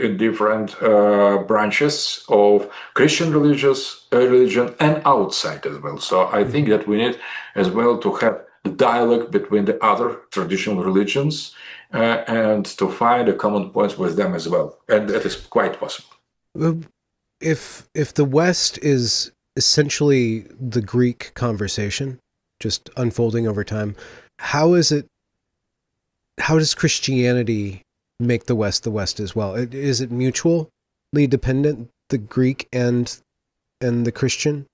branches of Christian religion and outside as well. So I think that we need as well to have dialogue between the other traditional religions and to find a common point with them as well. And that is quite possible. If the West is essentially the Greek conversation, just unfolding over time, how is it? How does Christianity make the West as well? Is it mutually dependent, the Greek and the Christian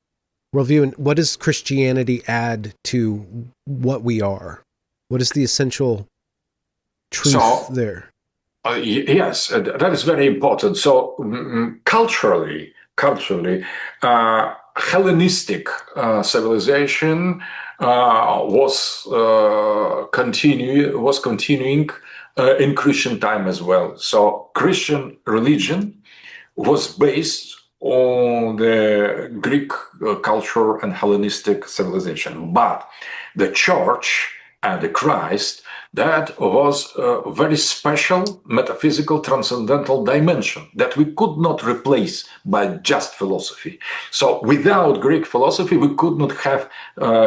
worldview? And what does Christianity add to what we are? What is the essential truth there? Yes, that is very important. So culturally, Hellenistic civilization was continuing in Christian time as well. So Christian religion was based on the Greek culture and Hellenistic civilization, but the church and the Christ, that was a very special metaphysical transcendental dimension that we could not replace by just philosophy. So without Greek philosophy, we could not have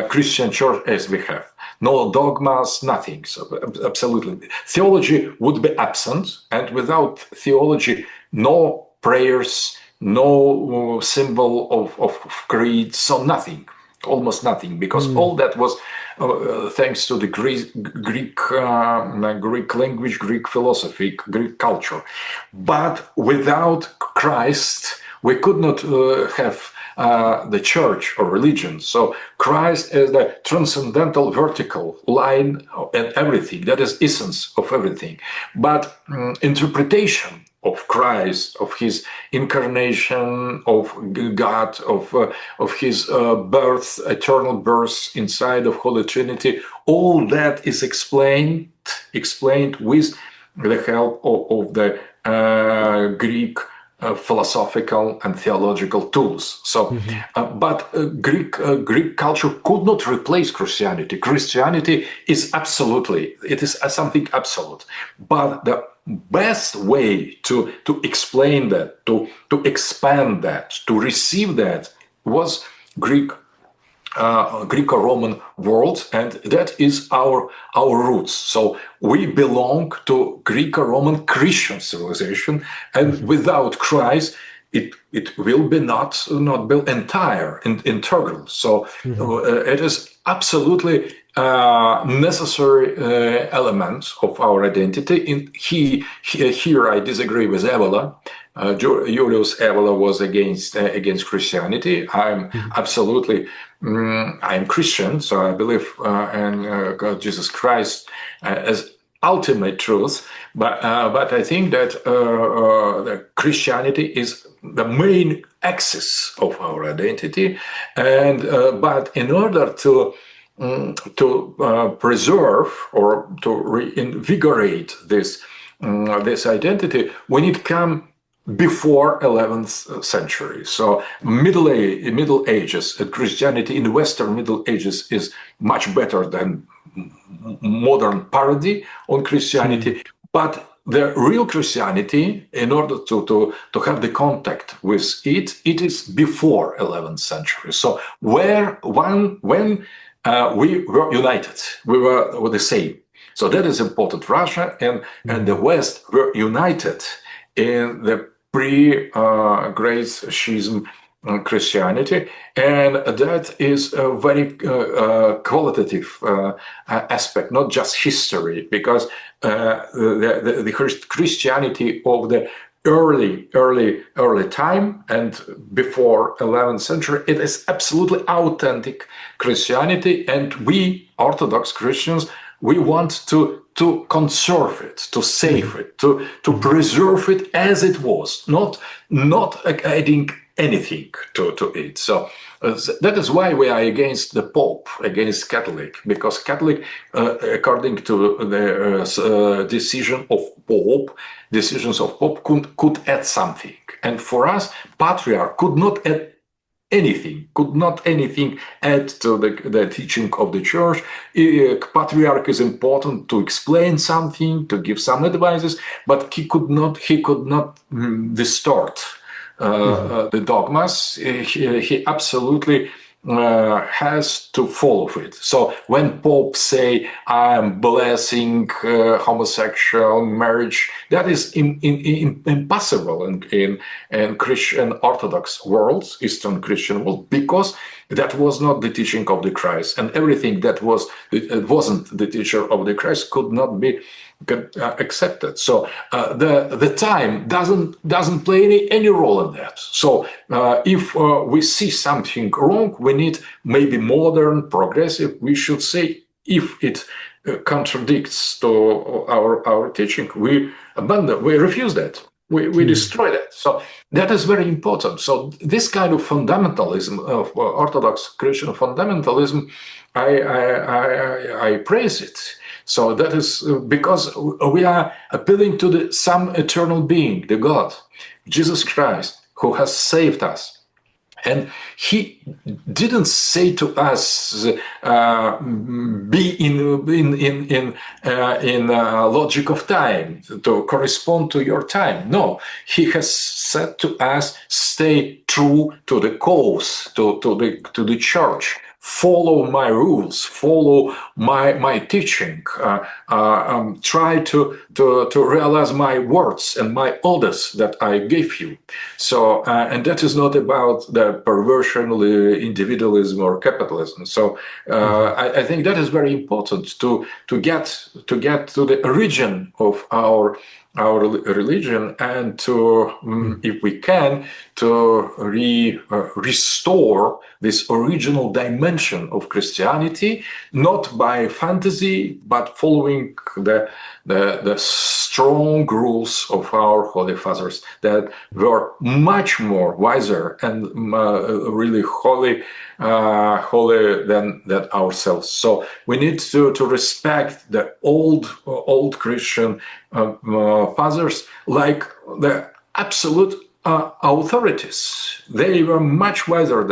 Christian church as we have. No dogmas, nothing. So absolutely. Theology would be absent, and without theology, no prayers, no symbol of creed, so nothing. Almost nothing, because all that was thanks to the Greek language, Greek philosophy, Greek culture. But without Christ, we could not have the church or religion. So Christ is the transcendental vertical line and everything. That is essence of everything. But interpretation of Christ, of his incarnation, of God, of his birth, eternal birth inside of Holy Trinity, all that is explained with the help of the Greek philosophical and theological tools. So, but Greek culture could not replace Christianity. Christianity is something absolute. But the best way to explain that, to expand that, to receive that was Greco-Roman world, and that is our roots. So we belong to Greco-Roman Christian civilization, and without Christ, it will be not be entire and integral. So it is absolutely necessary element of our identity. Here I disagree with Evola. Julius Evola was against Christianity. I'm absolutely I'm Christian, so I believe in God, Jesus Christ as ultimate truth. But I think that the Christianity is the main axis of our identity, and but in order to preserve or to reinvigorate this identity, we need to come before 11th century. So Middle Ages, Christianity in the Western Middle Ages is much better than modern parody on Christianity. But the real Christianity, in order to have the contact with it is before 11th century. So when we were united, we were the same. So that is important. Russia and the West were united in the pre-Great Schism Christianity, and that is a very qualitative aspect, not just history, because the Christianity of the early time and before 11th century, it is absolutely authentic Christianity, and we Orthodox Christians, we want to conserve it, to save it, to preserve it as it was, not adding anything to it. So that is why we are against the Pope, against Catholic, because Catholic, according to the decisions of Pope could add something, and for us, Patriarch could not add anything, add to the teaching of the church. Patriarch is important to explain something, to give some advices, but he could not distort the dogmas. He absolutely has to follow it. So when Pope say, "I'm blessing homosexual marriage," that is impossible in Christian Orthodox worlds, Eastern Christian world, because that was not the teaching of the Christ, and everything that wasn't the teacher of the Christ could not be accepted. So the time doesn't play any role in that. So if we see something wrong, we need maybe modern, progressive. We should say if it contradicts to our teaching, we abandon, we refuse that. We destroy that. So that is very important. So this kind of fundamentalism of Orthodox Christian fundamentalism, I praise it. So that is because we are appealing to some eternal being, the God, Jesus Christ, who has saved us. And he didn't say to us, "Be in logic of time to correspond to your time." No, he has said to us, "Stay true to the cause, to the church. Follow my rules, follow my teaching, try to realize my words and my orders that I gave you." So, and that is not about the perversion, individualism, or capitalism. So, I think that is very important to get to the origin of our religion, and to, if we can, to restore this original dimension of Christianity, not by fantasy, but following the strong rules of our holy fathers that were much more wiser and really holy than ourselves. So we need to respect the old Christian fathers like the absolute authorities. They were much wiser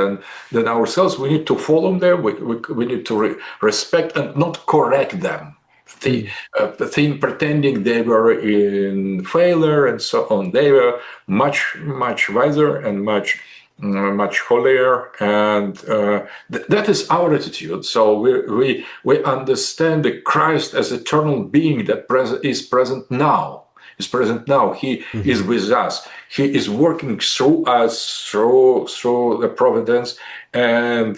than ourselves. We need to follow them. We need to respect and not correct them. Pretending they were in failure and so on. They were much wiser and much holier, and that is our attitude. So we understand the Christ as eternal being that is present now. Is present now. He is with us. He is working through us, through the providence, and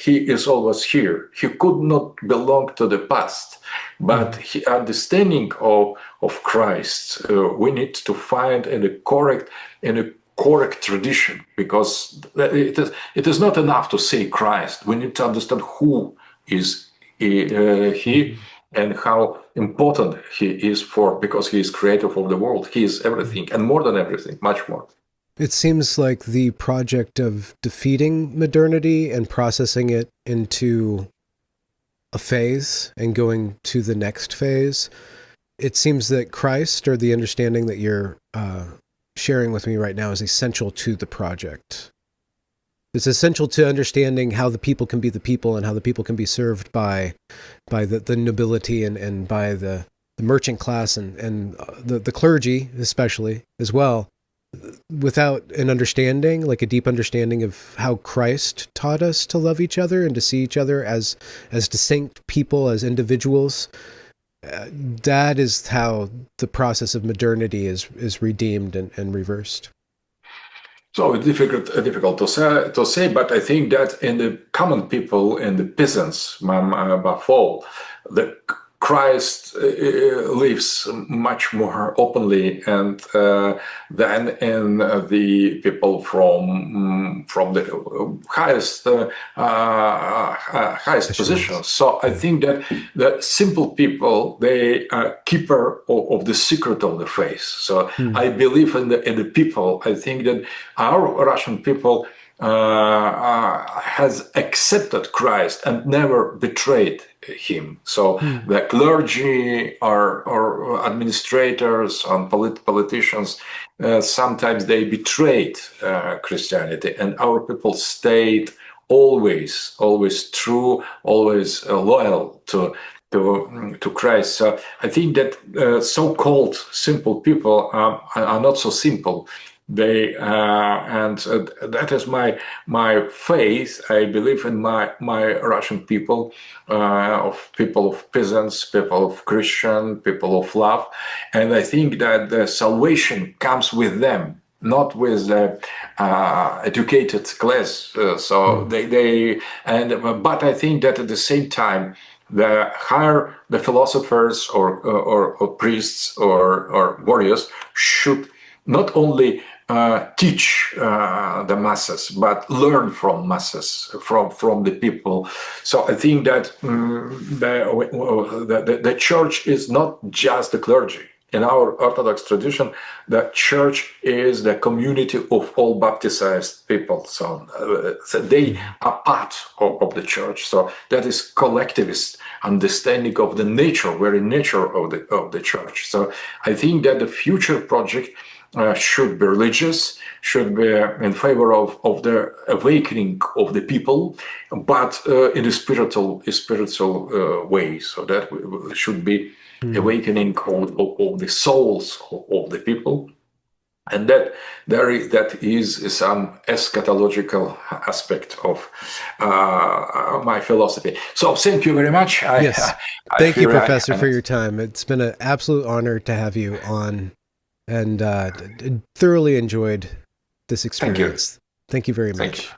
he is always here. He could not belong to the past, but understanding of Christ, we need to find in a correct tradition, because it is not enough to say Christ. We need to understand who is he and how important he is because he is creator of the world. He is everything, and more than everything, much more. It seems like the project of defeating modernity and processing it into a phase and going to the next phase. It seems that Christ, or the understanding that you're sharing with me right now, is essential to the project. It's essential to understanding how the people can be the people, and how the people can be served by the nobility and by the merchant class and the clergy especially as well, without an understanding, like a deep understanding of how Christ taught us to love each other and to see each other as distinct people, as individuals. That is how the process of modernity is redeemed and reversed. So it's difficult to say, but I think that in the common people, in the peasants, above all, the Christ lives much more openly and than in the people from the highest positions. So I think that the simple people, they are keeper of the secret of the faith. So I believe in the people. I think that our Russian people has accepted Christ and never betrayed him. So the clergy or administrators and politicians, sometimes they betrayed Christianity, and our people stayed always true, always loyal to Christ. So I think that so-called simple people are not so simple. That is my faith. I believe in my Russian people, of people of peasants, people of Christian, people of love, and I think that the salvation comes with them, not with the educated class. But I think that at the same time, the higher the philosophers or priests or warriors should not only teach the masses, but learn from masses, from the people. So I think that the church is not just the clergy. In our Orthodox tradition, the church is the community of all baptized people. So they are part of the church. So that is collectivist understanding of the nature, very nature of the church. So I think that the future project should be religious, should be in favor of the awakening of the people, but in a spiritual way. So that should be awakening of the souls of the people, and that that is some eschatological aspect of my philosophy. So thank you very much. Yes. Thank you, Professor, for your time. It's been an absolute honor to have you on, and thoroughly enjoyed this experience. Thank you. Thank you very much. You.